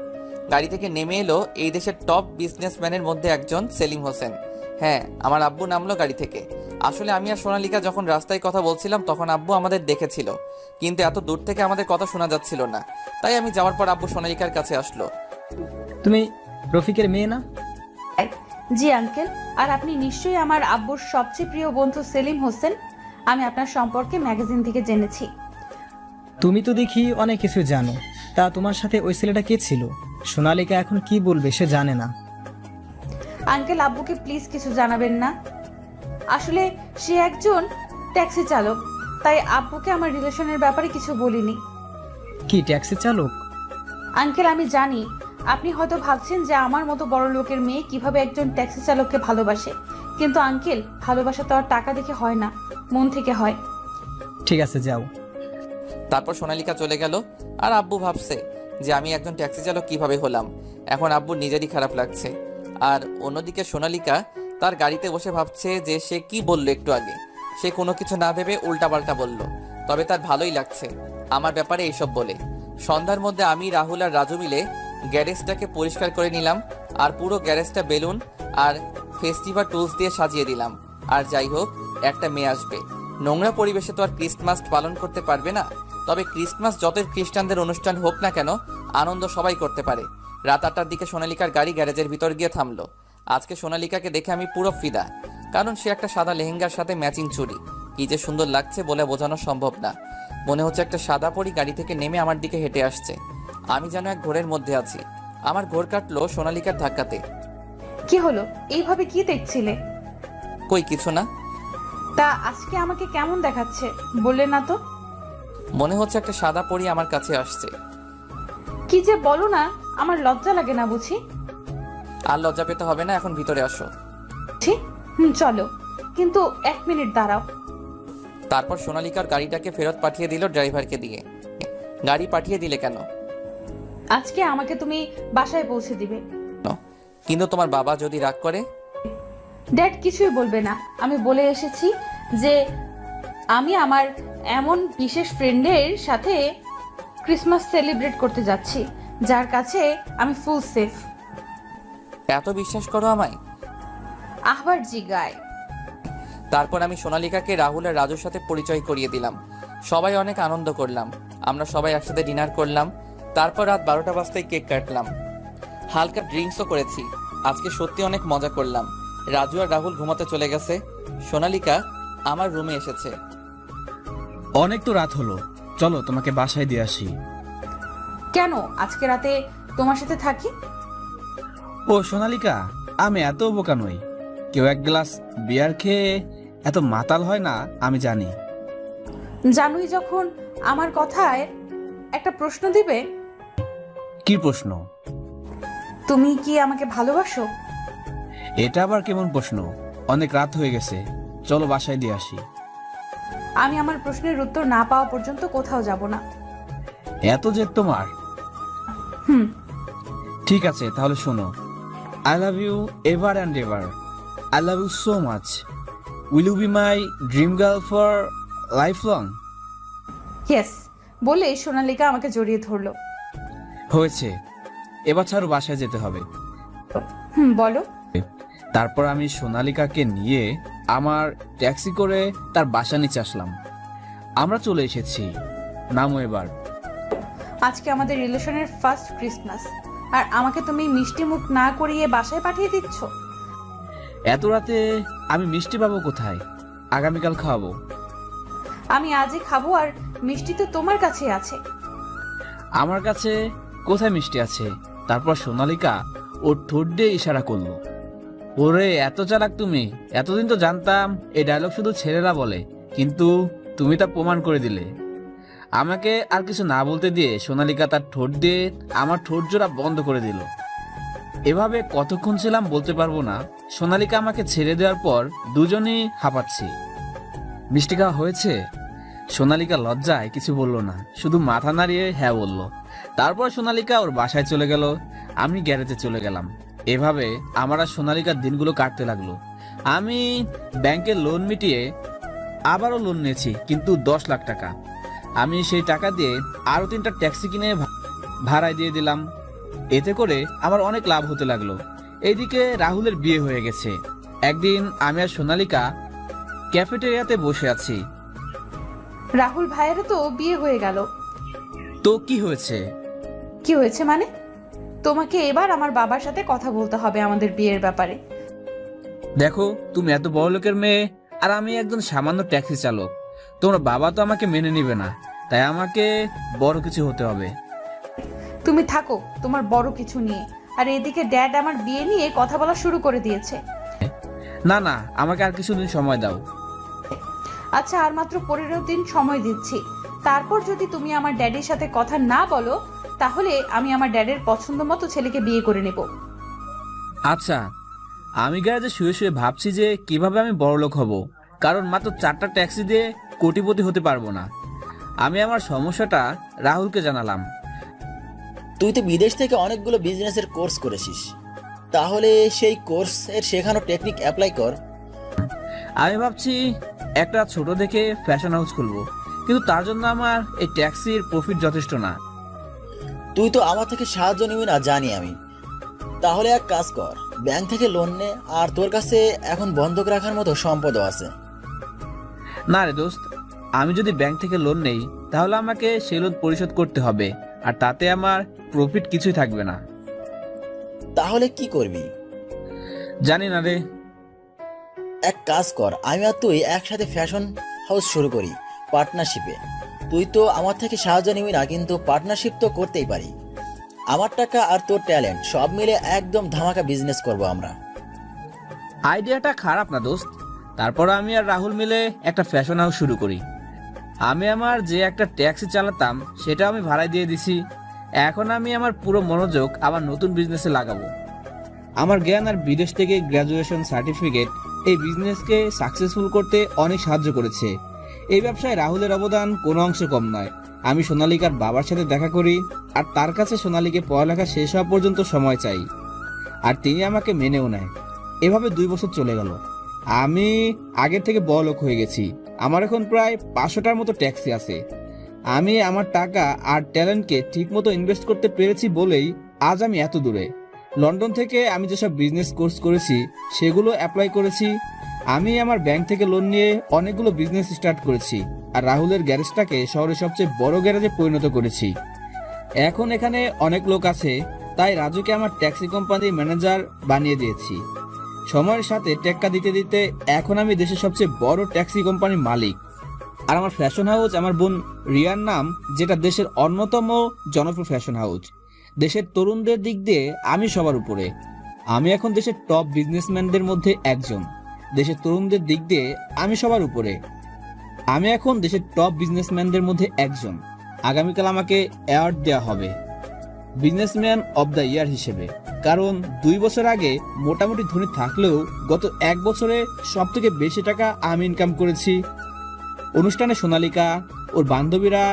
গাড়ি থেকে নেমে এলো এই দেশের টপ বিজনেসম্যানের মধ্যে একজন, সেলিম হোসেন। হ্যাঁ, আমার আব্বু নামলো গাড়ি থেকে। আসলে আমি আর সোনালিকা যখন রাস্তায় কথা বলছিলাম তখন আব্বু আমাদের দেখেছিল, কিন্তু এত দূর থেকে আমাদের কথা শোনা যাচ্ছিল না। তাই আমি যাওয়ার পর আব্বু সোনালিকার কাছে আসলো। তুমি রফিকের মেয়ে না? জি আঙ্কেল, আর আপনি নিশ্চয়ই আমার আব্বুর সবচেয়ে প্রিয় বন্ধু সেলিম হোসেন। আমি আপনার সম্পর্কে ম্যাগাজিন থেকে জেনেছি। তুমি তো দেখি অনেক কিছু জানো। তা তোমার সাথে ওই ছেলেটা কে ছিল? সোনালিকা এখন কি বলবে সে জানে না। আঙ্কেল, আব্বুকে প্লিজ কিছু জানাবেন না। আসলে সে একজন ট্যাক্সি চালক, তাই আব্বুকে আমার রিলেশনের ব্যাপারে কিছু বলিনি। কি ট্যাক্সি চালক? আঙ্কেল, আমি জানি আপনি হয়তো ভাবছেন যে আমার মতো বড় লোকের মেয়ে কিভাবে একজন ট্যাক্সি চালককে ভালোবাসে, কিন্তু আঙ্কেল ভালোবাসা তো আর টাকা দেখে হয় না, মন থেকে হয়। ঠিক আছে, যাও। তারপর সোনালিকা চলে গেল আর আব্বু ভাবছে যে আমি একজন ট্যাক্সি চালক কিভাবে হলাম। এখন আব্বুর নিজেরই খারাপ লাগছে। আর অন্যদিকে সোনালিকা তার গাড়িতে বসে ভাবছে যে সে কি বলল একটু আগে। সে কোনো কিছু না ভেবে উল্টাপাল্টা বলল, তবে তার ভালোই লাগছে আমার ব্যাপারে এইসব বলে। সন্ধ্যার মধ্যে আমি, রাহুল আর রাজু মিলে গ্যারেজটাকে পরিষ্কার করে নিলাম আর পুরো গ্যারেজটা বেলুন আর ফেস্টিভাল টুলস দিয়ে সাজিয়ে দিলাম। আর যাই হোক, একটা মেয়ে আসবে, নোংরা পরিবেশে তো আর ক্রিসমাস পালন করতে পারবে না। তবে ক্রিসমাস যতই খ্রিস্টানদের অনুষ্ঠান হোক না কেন, আনন্দ সবাই করতে পারে। রাত 8টার দিকে সোনালিকার গাড়ি গ্যারেজের ভিতর গিয়ে থামলো। আজকে সোনালিকাকে দেখে আমি পুরো ফিদা, কারণ সে একটা সাদা লেহেঙ্গার সাথে ম্যাচিং চুড়ি। কি যে সুন্দর লাগছে বলে বোঝানো সম্ভব না। মনে হচ্ছে একটা সাদা পরি গাড়ি থেকে নেমে আমার দিকে হেঁটে আসছে। আমি যেন এক ঘোরের মধ্যে আছি। আমার ঘোর কাটলো সোনালিকার ধাক্কাতে। কি হলো? এইভাবে কি দেখছিলে? কই কিছু না। তা আজকে আমাকে কেমন দেখাচ্ছে বললে না তো? মনে হচ্ছে একটা সাদা পরী আমার কাছে আসছে। কি যে বলো না, আমার লজ্জা লাগে না বুঝি? আর লজ্জা পেতে হবে না, এখন ভিতরে আসো। চলো, কিন্তু 1 মিনিট দাঁড়াও। তারপর সোনালিকার গাড়িটাকে ফেরত পাঠিয়ে দিল ড্রাইভারকে দিয়ে। গাড়ি পাঠিয়ে দিলে কেন? আজকে আমাকে তুমি বাসায় পৌঁছে দিবে। কিন্তু তোমার বাবা যদি রাগ করে? ড্যাড কিছুই বলবে না। আমি বলে এসেছি যে আমি আমার এমন বিশেষ ফ্রেন্ডের সাথে ক্রিসমাস সেলিব্রেট করতে যাচ্ছি, যার কাছে আমি ফুল সেফ। এত বিশ্বাস করো আমায়? আহবার জিগায়। তারপর আমি সোনালিকাকে রাহুল আর রাজুর সাথে পরিচয় করিয়ে দিলাম। সবাই অনেক আনন্দ করলাম। আমরা সবাই একসাথে ডিনার করলাম। তারপর রাত 12টা বাজতেই কেক কাটলাম। হালকা ড্রিঙ্কসও করেছি। আজকে সত্যি অনেক মজা করলাম। রাজু আর রাহুল ঘুমাতে চলে গেছে। সোনালিকা আমার রুমে এসেছে। অনেক তো রাত হলো, চলো তোমাকে বাসায় দিয়ে আসি। কেন আজকে রাতে তোমার সাথে থাকি? ও সোনালিকা, আমি এত বোকা নই। কেউ 1 গ্লাস বিয়ার খেয়ে এত মাতাল হয় না, আমি জানি। জানুই যখন আমার কথায় একটা প্রশ্ন দিবে। কি প্রশ্ন? তুমি কি আমাকে ভালোবাসো? এটা আবার কেমন প্রশ্ন? অনেক রাত হয়ে গেছে, চলো বাসায় দিয়ে আসি। আমি আমার প্রশ্নের উত্তর না পাওয়া পর্যন্ত কোথাও যাব না। এত জেদ তোমার? হুম। ঠিক আছে, তাহলে শোনো। I love you ever and ever. I love you so much. Will you be my dream girl for life long? Yes বলে সোনালিকা আমাকে জড়িয়ে ধরলো। হয়েছে, এবার ছাড়ো, বাসায় যেতে হবে। বলো। তারপর আমি সোনালিকাকে নিয়ে আমার ট্যাক্সি করে তার বাসা নিচে আসলাম। আমরা চলে এসেছি, নামো এবার। আজকে আমাদের রিলেশনের ফার্স্ট ক্রিসমাস, আর আমাকে তুমি মিষ্টি মুখ না করিয়ে বাসায় পাঠিয়ে দিচ্ছ। এত রাতে আমি মিষ্টি পাবো কোথায়? আগামীকাল খাওয়াবো। আমি আজই খাবো, আর মিষ্টি তো তোমার কাছে আছে। আমার কাছে কোথায় মিষ্টি আছে? তারপর সোনালিকা ওর ঠোঁট দিয়ে ইশারা করলো। ওরে এত চালাক তুমি! এতদিন তো জানতাম এই ডায়লগ শুধু ছেলেরা বলে, কিন্তু তুমি তা প্রমাণ করে দিলে। আমাকে আর কিছু না বলতে দিয়ে সোনালিকা তার ঠোঁট দিয়ে আমার ঠোঁট জোড়া বন্ধ করে দিল। এভাবে কতক্ষণ ছিলাম বলতে পারবো না। সোনালিকা আমাকে ছেড়ে দেওয়ার পর দুজনেই হাঁপাচ্ছি। মিষ্টি খাওয়া হয়েছে? সোনালিকা লজ্জায় কিছু বলল না, শুধু মাথা নাড়িয়ে হ্যাঁ বলল। তারপর সোনালিকা ওর বাসায় চলে গেল, আমি গ্যারেজে চলে গেলাম। এভাবে আমার আর সোনালিকার দিনগুলো কাটতে লাগলো। আমি ব্যাংকের লোন মিটিয়ে আবারও লোন নিয়েছি, কিন্তু 10 লাখ টাকা। আমি সেই টাকা দিয়ে আরও 3টা ট্যাক্সি কিনে ভাড়ায় দিয়ে দিলাম। এতে করে আমার অনেক লাভ হতে লাগলো। এইদিকে রাহুলের বিয়ে হয়ে গেছে। একদিন আমি আর সোনালিকা ক্যাফেটেরিয়াতে বসে আছি। রাহুল ভাইয়েরও তো বিয়ে হয়ে গেল। তো কি হয়েছে? কি হয়েছে মানে? তোমাকে এবার আমার বাবার সাথে কথা বলতে হবে আমাদের বিয়ের ব্যাপারে। দেখো, তুমি এত বড় লোকের মেয়ে, আর আমি একজন সামান্য ট্যাক্সি চালক। তোমার বাবা তো আমাকে মেনে নিবে না, তাই আমাকে বড় কিছু হতে হবে। তুমি থাকো তোমার বড় কিছু নিয়ে, আর এদিকে ড্যাড আমার বিয়ে নিয়ে কথা বলা শুরু করে দিয়েছে। না না, আমাকে আর কিছুদিন সময় দাও। আচ্ছা, আর মাত্র 15 দিন সময় দিচ্ছি। তারপর যদি তুমি আমার ড্যাডির সাথে কথা না বলো, তাহলে আমি আমার ড্যাডের পছন্দ মতো ছেলেকে বিয়ে করে নেব। আচ্ছা, আমি গ্যারেজে শুয়ে শুয়ে ভাবছি যে কিভাবে আমি বড়লোক হব, কারণ মাত্র 4টা ট্যাক্সি দিয়ে কোটিপতি হতে পারবো না। আমি আমার সমস্যাটা রাহুলকে জানালাম। তুই তো বিদেশ থেকে অনেকগুলো বিজনেসের কোর্স করেছিস, তাহলে সেই কোর্সের শেখানো টেকনিক অ্যাপ্লাই কর। আমি ভাবছি একটা ছোট দেখে ফ্যাশন হাউস খুলবো, কিন্তু তার জন্য আমার এই ট্যাক্সির প্রফিট যথেষ্ট না। তুই তো আমার থেকে সাহায্য নিবি না জানি আমি। তাহলে এক কাজ কর, ব্যাংক থেকে লোন নে, আর তোর কাছে এখন বন্ধক রাখার মতো সম্পদও আছে। না রে দোস্ত, আমি যদি ব্যাংক থেকে লোন নেই তাহলে আমাকে সেই লোন পরিশোধ করতে হবে, আর তাতে আমার প্রফিট কিছুই থাকবে না। তাহলে কি করবি? জানি না রে। এক কাজ কর, আমি আর তুই একসাথে ফ্যাশন হাউস শুরু করি পার্টনারশিপে। তুই তো আমার থেকে সাহায্য নিবি না, কিন্তু পার্টনারশিপ তো করতেই পারি। আমার টাকা আর তোর ট্যালেন্ট সব মিলে একদম ধামাকা বিজনেস করব আমরা। আইডিয়াটা খারাপ না দোস্ত, তারপর আমি আর রাহুল মিলে একটা ফ্যাশন হাউস শুরু করি। আমি আমার যে একটা ট্যাক্সি চালাতাম সেটা আমি ভাড়ায় দিয়ে দিছি। এখন আমি আমার পুরো মনোযোগ আমার নতুন বিজনেসে লাগাবো। আমার জ্ঞান আর বিদেশ থেকে গ্র্যাজুয়েশন সার্টিফিকেট এই বিজনেসকে সাকসেসফুল করতে অনেক সাহায্য করেছে। এই ব্যবসায় রাহুলের অবদান কোনো অংশে কম নয়। আমি সোনালিকার বাবার সাথে দেখা করি আর তার কাছে সোনালিকে পড়ালেখা শেষ হওয়া পর্যন্ত সময় চাই, আর তিনি আমাকে মেনেও নেয়। এভাবে 2 বছর চলে গেল। আমি আগের থেকে বড়লোক হয়ে গেছি। আমার এখন প্রায় 500টার মতো ট্যাক্সি আছে। আমি আমার টাকা আর ট্যালেন্টকে ঠিকমতো ইনভেস্ট করতে পেরেছি বলেই আজ আমি এত দূরে। লন্ডন থেকে আমি যেসব বিজনেস কোর্স করেছি সেগুলো অ্যাপ্লাই করেছি। আমি আমার ব্যাংক থেকে লোন নিয়ে অনেকগুলো বিজনেস স্টার্ট করেছি, আর রাহুলের গ্যারেজটাকে শহরের সবচেয়ে বড় গ্যারেজে পরিণত করেছি। এখন এখানে অনেক লোক আছে, তাই রাজুকে আমার ট্যাক্সি কোম্পানির ম্যানেজার বানিয়ে দিয়েছি। সময়ের সাথে টেক্কা দিতে দিতে এখন আমি দেশের সবচেয়ে বড় ট্যাক্সি কোম্পানির মালিক। আর আমার ফ্যাশন হাউস আমার বোন রিয়ার নাম, যেটা দেশের অন্যতম জনপ্রিয় ফ্যাশন হাউস। দেশের তরুণদের দিক দিয়ে আমি সবার উপরে। আমি এখন দেশের টপ বিজনেসম্যানদের মধ্যে একজন। দেশের তরুণদের দিক দিয়ে আমি সবার উপরে। আমি এখন দেশের টপ বিজনেসম্যানদের মধ্যে একজন। আগামীকাল আমাকে অ্যাওয়ার্ড দেওয়া হবে বিজনেসম্যান অব দ্য ইয়ার হিসেবে, কারণ 2 বছর আগে মোটামুটি ধনী থাকলেও গত 1 বছরে সব থেকে বেশি টাকা আমি ইনকাম করেছি। অনুষ্ঠানে সোনালিকা, ওর বান্ধবীরা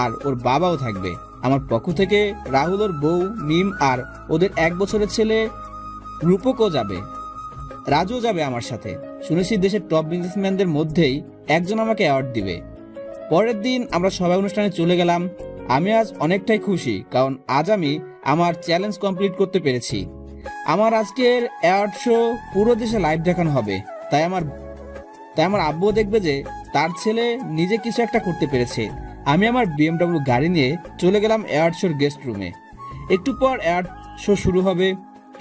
আর ওর বাবাও থাকবে। আমার পক্ষ থেকে রাহুল, ওর বউ মিম আর ওদের 1 বছরের ছেলে রূপকও যাবে। রাজুও যাবে আমার সাথে। শুনেছি দেশের টপ বিজনেসম্যানদের মধ্যেই একজন আমাকে অ্যাওয়ার্ড দিবে। পরের দিন আমরা সবাই অনুষ্ঠানে চলে গেলাম। আমি আজ অনেকটাই খুশি, কারণ আজ আমি আমার চ্যালেঞ্জ কমপ্লিট করতে পেরেছি। আমার আজকের অ্যাওয়ার্ড শো পুরো দেশে লাইভ দেখানো হবে। তাই আমার আব্বুও দেখবে যে তার ছেলে নিজে কিছু একটা করতে পেরেছে। আমি আমার BMW গাড়ি নিয়ে চলে গেলাম অ্যাওয়ার্ড শোর গেস্ট রুমে। একটু পর অ্যাওয়ার্ড শো শুরু হবে।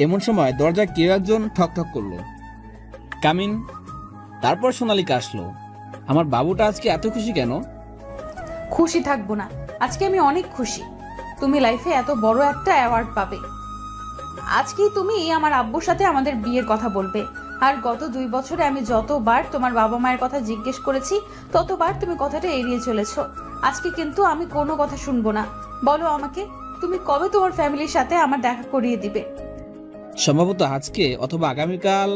এমন সময় দরজায় কেউ একজন ঠকঠক করলো। কামিন। তারপর সোনালিকা আসলো। আমার বাবুটা আজকে এত খুশি কেন? খুশি থাকবো না, আজকে আমি অনেক খুশি। তুমি লাইফে এত বড় একটা অ্যাওয়ার্ড পাবে। আজকেই তুমি আমার আব্বুর সাথে আমাদের বিয়ের কথা বলবে। আর গত 2 বছরে আমি যতবার তোমার বাবা মায়ের কথা জিজ্ঞেস করেছি ততবার তুমি কথাটা এড়িয়ে চলেছ। আজকে কিন্তু আমি কোনো কথা শুনবো না। বলো আমাকে, তুমি কবে তোমার ফ্যামিলির সাথে আমার দেখা করিয়ে দিবে? সম্ভবত আজকে অথবা আগামীকাল।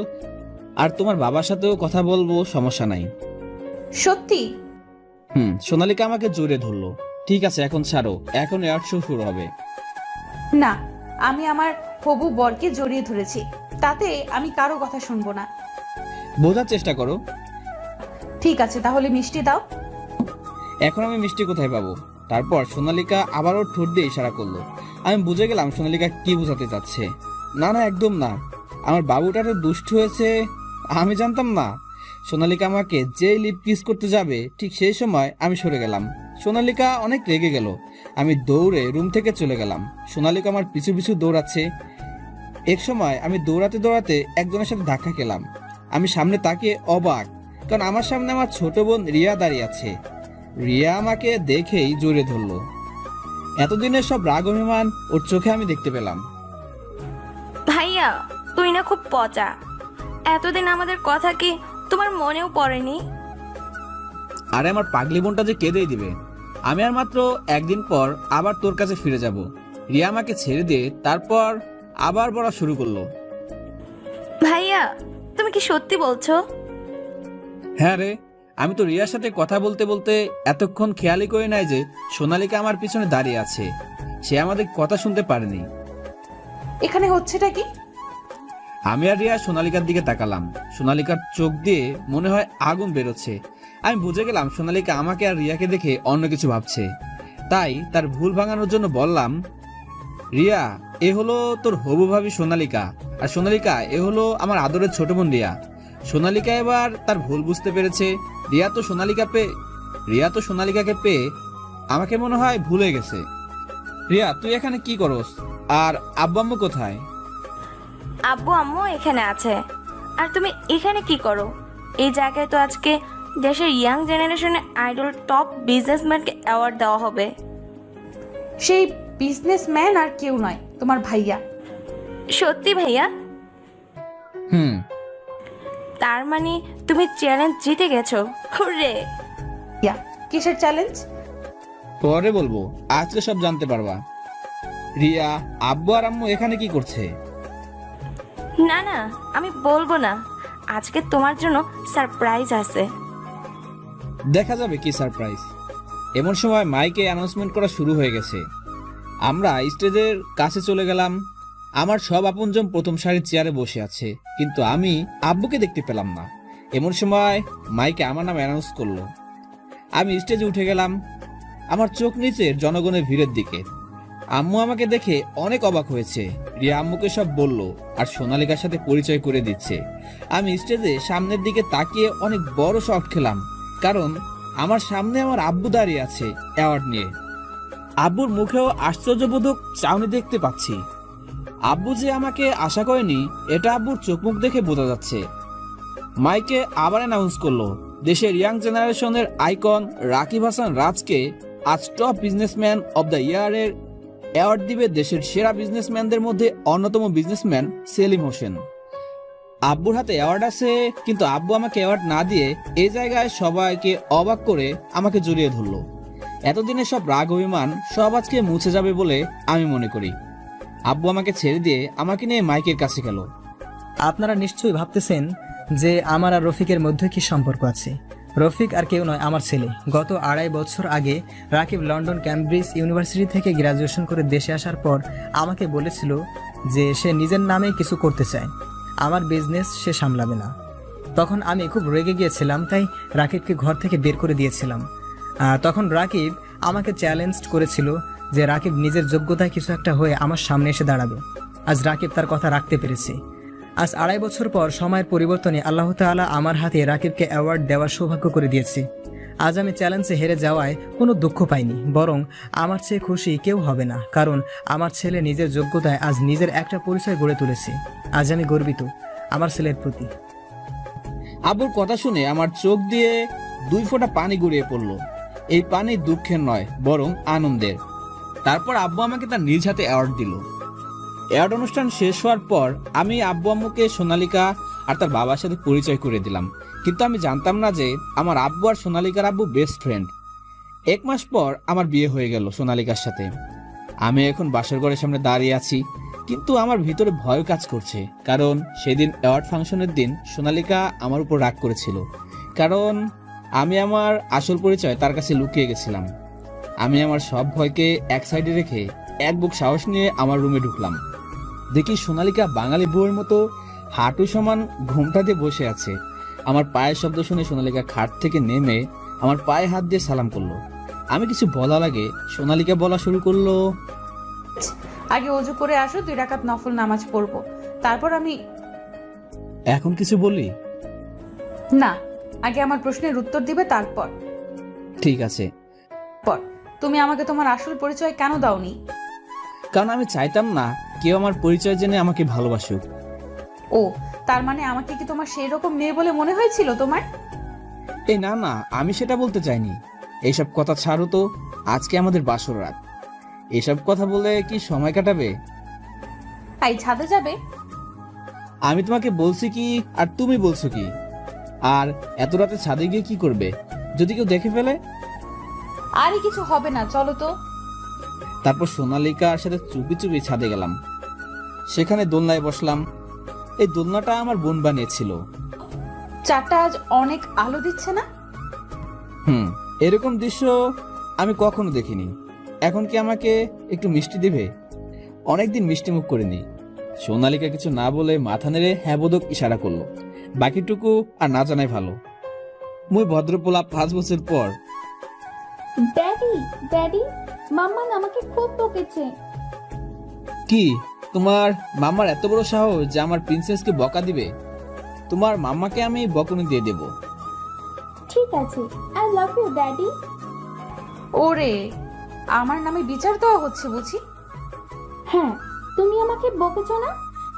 আর তোমার বাবার সাথেও কথা বলবো, সমস্যা নাই। সত্যি? সোনালিকা আমাকে জোরে ধরলো। ঠিক আছে, এখন ছাড়ো, এখন অ্যাওয়ার্ড শো শুরু হবে। না, আমি আমার হবু বরকে জড়িয়ে ধরেছি, তাতে আমি কারো কথা শুনবো না। বোঝার চেষ্টা করো। ঠিক আছে, তাহলে মিষ্টি দাও। এখন আমি মিষ্টি কোথায় পাবো? তারপর সোনালিকা আবারও ঠোঁট দিয়ে ইশারা করলো। আমি বুঝে গেলাম সোনালিকা কি বোঝাতে চাচ্ছে। না না, একদম না। আমার বাবুটা তো দুষ্ট হয়েছে, আমি জানতাম না। সোনালিকা আমাকে যেই লিপ কিস করতে যাবে ঠিক সেই সময় আমি সরে গেলাম। সোনালিকা অনেক রেগে গেল। আমি দৌড়ে রুম থেকে চলে গেলাম। সোনালিকা আমার পিছু পিছু দৌড়াচ্ছে। এক সময় আমি দৌড়াতে দৌড়াতে একজনের সাথে ধাক্কা খেলাম। আমি সামনে তাকিয়ে অবাক, কারণ আমার সামনে আমার ছোট বোন রিয়া দাঁড়িয়ে আছে। রিয়া আমাকে দেখেই জোরে ধরলো। এতদিনের সব রাগ অভিমান ওর চোখে আমি দেখতে পেলাম। ভাইয়া, তুই না খুব পচা। এতদিন আমাদের কথা কি তোমার মনেও পড়েনি? আরে আমার পাগলি বোনটা যে কেঁদেই দিবে। আমি আর মাত্র 1 দিন পর আবার তোর কাছে ফিরে যাব। রিয়া আমাকে ছেড়ে দিয়ে তারপর আবার পড়া শুরু করলো। ভাইয়া, তুমি কি সত্যি বলছো? হ্যাঁ রে, আমি তো রিয়ার সাথে কথা বলতে বলতে এতক্ষণ খেয়ালই করে নাই যে সোনালিকা আমার পিছনে দাঁড়িয়ে আছে। সে আমাদের কথা শুনতে পারেনি। এখানে হচ্ছেটা কি? আমি আর রিয়া সোনালিকার দিকে তাকালাম। সোনালিকার চোখ দিয়ে মনে হয় আগুন বেরোচ্ছে। আমি বুঝে গেলাম সোনালিকা আমাকে আর রিয়াকে দেখে অন্য কিছু ভাবছে। তাই তার ভুল ভাঙানোর জন্য বললাম, রিয়া, এ হলো তোর হবু ভাবি সোনালিকা, আর সোনালিকা এ হলো আমার আদরের ছোট বোন রিয়া। সোনালিকা এবার তার ভুল বুঝতে পেরেছে। রিয়া তো সোনালিকাকে পেয়ে আমাকে মনে হয় ভুলে গেছে। রিয়া, তুই এখানে কি করস? আর আব্বু আম্মু কোথায়? আব্বু আম্মু এখানে আছে। আর তুমি এখানে কি করো? এই জায়গায় তো আজকে দেশের ইয়াং জেনারেশনের আইডল টপ বিজনেসম্যানকে অ্যাওয়ার্ড দেওয়া হবে। সেই বিজনেসম্যান আর কেউ নয়, তোমার ভাইয়া। সত্যি ভাইয়া? তার মানে তুমি চ্যালেঞ্জ জিতে গেছো। হুররে! কিসের চ্যালেঞ্জ? পরে বলবো, আজকে সব জানতে পারবা। রিয়া, আব্বু আর আম্মু এখানে কি করছে? না না, আমি বলবো না। আজকে তোমার জন্য সারপ্রাইজ আছে। দেখা যাবে কি সারপ্রাইজ। এমন সময় মাইকে অ্যানাউন্সমেন্ট করা শুরু হয়ে গেছে। আমরা স্টেজের কাছে চলে গেলাম। আমার সব আপনজন প্রথম সারির চেয়ারে বসে আছে, কিন্তু আমি আব্বুকে দেখতে পেলাম না। এমন সময় মাইকে আমার নাম অ্যানাউন্স করলো। আমি স্টেজে উঠে গেলাম। আমার চোখ নিচের জনগণের ভিড়ের দিকে। আম্মু আমাকে দেখে অনেক অবাক হয়েছে। রিয়া আম্মুকে সব বলল আর সোনালিকার সাথে পরিচয় করে দিচ্ছে। আমি স্টেজে সামনের দিকে তাকিয়ে অনেক বড় শক খেলাম, কারণ আমার সামনে আমার আব্বু দাঁড়িয়ে আছে অ্যাওয়ার্ড নিয়ে। আব্বুর মুখেও আশ্চর্যবোধক চাউনি দেখতে পাচ্ছি। আব্বু যে আমাকে আশা করেনি এটা আব্বুর চোখ মুখ দেখে বোঝা যাচ্ছে। মাইকে আবার অ্যানাউন্স করলো, দেশের ইয়াং জেনারেশনের আইকন রাকিব হাসান রাজকে আজ টপ বিজনেসম্যান অব দ্য ইয়ারের অ্যাওয়ার্ড দিবে দেশের সেরা বিজনেসম্যানদের মধ্যে অন্যতম বিজনেসম্যান সেলিম হোসেন। আব্বুর হাতে অ্যাওয়ার্ড আছে, কিন্তু আব্বু আমাকে অ্যাওয়ার্ড না দিয়ে এই জায়গায় সবাইকে অবাক করে আমাকে জড়িয়ে ধরলো। এতদিনের সব রাগ অভিমান সব আজকে মুছে যাবে বলে আমি মনে করি। আব্বু আমাকে ছেড়ে দিয়ে আমাকে নিয়ে মাইকের কাছে গেল। আপনারা নিশ্চয়ই ভাবতেছেন যে আমার আর রফিকের মধ্যে কি সম্পর্ক আছে। রফিক আর কেউ নয়, আমার ছেলে। গত 2.5 বছর আগে রাকিব লন্ডন ক্যামব্রিজ ইউনিভার্সিটি থেকে গ্র্যাজুয়েশন করে দেশে আসার পর আমাকে বলেছিল যে সে নিজের নামে কিছু করতে চায়, আমার বিজনেস সে সামলাবে না। তখন আমি খুব রেগে গিয়েছিলাম, তাই রাকিবকে ঘর থেকে বের করে দিয়েছিলাম। তখন রাকিব আমাকে চ্যালেঞ্জ করেছিল যে রাকিব নিজের যোগ্যতায় কিছু একটা হয়ে আমার সামনে এসে দাঁড়াবে। আজ রাকিব তার কথা রাখতে পেরেছে। আজ 2.5 বছর পর সময়ের পরিবর্তনে আল্লাহ তাআলা আমার হাতে রাকিবকে অ্যাওয়ার্ড দেওয়ার সৌভাগ্য করে দিয়েছে। আজ আমি চ্যালেঞ্জে হেরে যাওয়ায় কোনো দুঃখ পাইনি, বরং আমার চেয়ে খুশি কেউ হবে না, কারণ আমার ছেলে নিজের যোগ্যতায় আজ নিজের একটা পরিচয় গড়ে তুলেছে। আজ আমি গর্বিত আমার ছেলের প্রতি। আব্বুর কথা শুনে আমার চোখ দিয়ে 2 ফোঁটা পানি গড়িয়ে পড়ল। এই পানি দুঃখের নয়, বরং আনন্দের। তারপর আব্বু আমাকে তার নিজ হাতে অ্যাওয়ার্ড দিল। অ্যাওয়ার্ড অনুষ্ঠান শেষ হওয়ার পর আমি আব্বু আম্মুকে সোনালিকা আর তার বাবার সাথে পরিচয় করে দিলাম, কিন্তু আমি জানতাম না যে আমার আব্বু আর সোনালিকার আব্বু বেস্ট ফ্রেন্ড। 1 মাস পর আমার বিয়ে হয়ে গেল সোনালিকার সাথে। আমি এখন বাসর ঘরের সামনে দাঁড়িয়ে আছি, কিন্তু আমার ভিতরে ভয় কাজ করছে, কারণ সেদিন অ্যাওয়ার্ড ফাংশনের দিন সোনালিকা আমার উপর রাগ করেছিল, কারণ আমি আমার আসল পরিচয় তার কাছে লুকিয়ে গেছিলাম। আমি আমার সব ভয়কে এক সাইডে রেখে এক বুক সাহস নিয়ে আমার রুমে ঢুকলাম। দেখি সোনালিকা বাঙালি বউয়ের মতো হাঁটু সমান ঘুমটা দিয়ে বসে আছে। আমার পায়ের শব্দ শুনে সোনালিকা খাট থেকে নেমে আমার পায়ে হাত দিয়ে সালাম করলো। আমি কিছু বলার আগে সোনালিকা বলা শুরু করলো, আগে ওযু করে আসো, 2 রাকাত নফল নামাজ পড়বো, তারপর আমি। এখন কিছু বলি? না, আগে আমার প্রশ্নের উত্তর দিবে, তারপর। ঠিক আছে। তুমি আমাকে তোমার আসল পরিচয় কেন দাওনি? কারণ আমি চাইতাম না কেউ আমার পরিচয় জেনে আমাকে ভালোবাসুক। ও, তার মানে আমাকে কি তোমার সেই রকম মেয়ে বলে মনে হয়েছিল তোমার? এই না না, আমি সেটা বলতে চাইনি। এইসব কথা ছাড়ো তো, আজকে আমাদের বাসর রাত। এসব কথা বলে কি সময় কাটাবে? এই ছাদে যাবে? আমি তোমাকে বলছি কি আর তুমি বলছো কি? আর এত রাতে ছাদে গিয়ে কি করবে? যদি কেউ দেখে ফেলে? আরে কিছু হবে না, চলো তো। তারপর সোনালিকার সাথে চুপি চুপি ছাদে গেলাম। সেখানে দোলনায় বসলাম। এই দোলনাটা আমার বোন বানিয়েছিল। চারটা আজ অনেক আলো দিচ্ছে না? এরকম দৃশ্য আমি কখনো দেখিনি। এখন কি আমাকে একটু মিষ্টি দিবে? অনেকদিন মিষ্টি মুখ করিনি। সোনালিকা কিছু না বলে মাথা নেড়ে হ্যাঁ বোধক ইশারা করলো। বাকিটুকু আর না জানাই ভালো। মুই ভদ্রপোলা 5 বছর পর। ড্যাডি ড্যাডি, মাম্মা আমাকে খুব বকেছে। কি তোমার মাম্মার এত বড় সাহস যে আমার প্রিন্সেসকে বকা দিবে? তোমার মাম্মাকে আমি বকুনি দিয়ে দেব। ঠিক আছে, আই লাভ ইউ ড্যাডি। ওরে, আমার নামে বিচার দেওয়া হচ্ছে বুঝি? হ্যাঁ, তুমি আমাকে বকেছো না,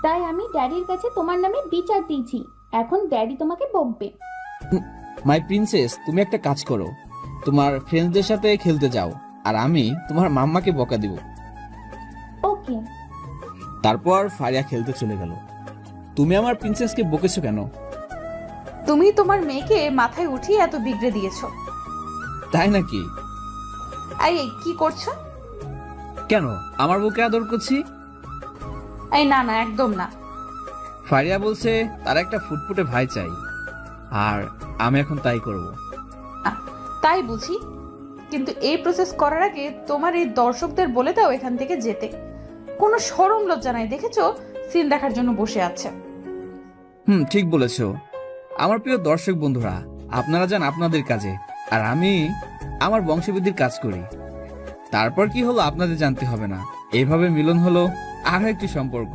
তাই আমি ড্যাডির কাছে তোমার নামে বিচার দিয়েছি। এখন ড্যাডি তোমাকে বকবে। মাই প্রিন্সেস, তুমি একটা কাজ করো, তোমার ফ্রেন্ডসদের সাথে খেলতে যাও, আর আমি তোমার মাম্মাকে বকা দিব। ওকে। তারপর ফারিয়া খেলতে চলে গেল। তুমি আমার প্রিন্সেসকে বকেছো কেন? তুমি তোমার মেয়েকে মাথায় উঠিয়ে এত বিগড়ে দিয়েছো। তাই নাকি? এই কি করছো? কেন, আমার বুকে আদর করছি? এই না না, একদম না। ফারিয়া বলছে তার একটা ফুটফুটে ভাই চাই, আর আমি এখন তাই করব। তাই বুঝি, কিন্তু এই প্রসেস করার আগে তোমার এই দর্শকদের বলে দাও এখান থেকে যেতে। কোনো শরম লজ্জা নাই, দেখেছো সিন দেখার জন্য বসে আছে। ঠিক বলেছো। আমার প্রিয় দর্শক বন্ধুরা, আপনারা যান আপনাদের কাজে, আর আমি আমার বংশবৃদ্ধির কাজ করি। তারপর কি হলো আপনাদের জানতে হবে না। এইভাবে মিলন হলো আরো একটি সম্পর্ক।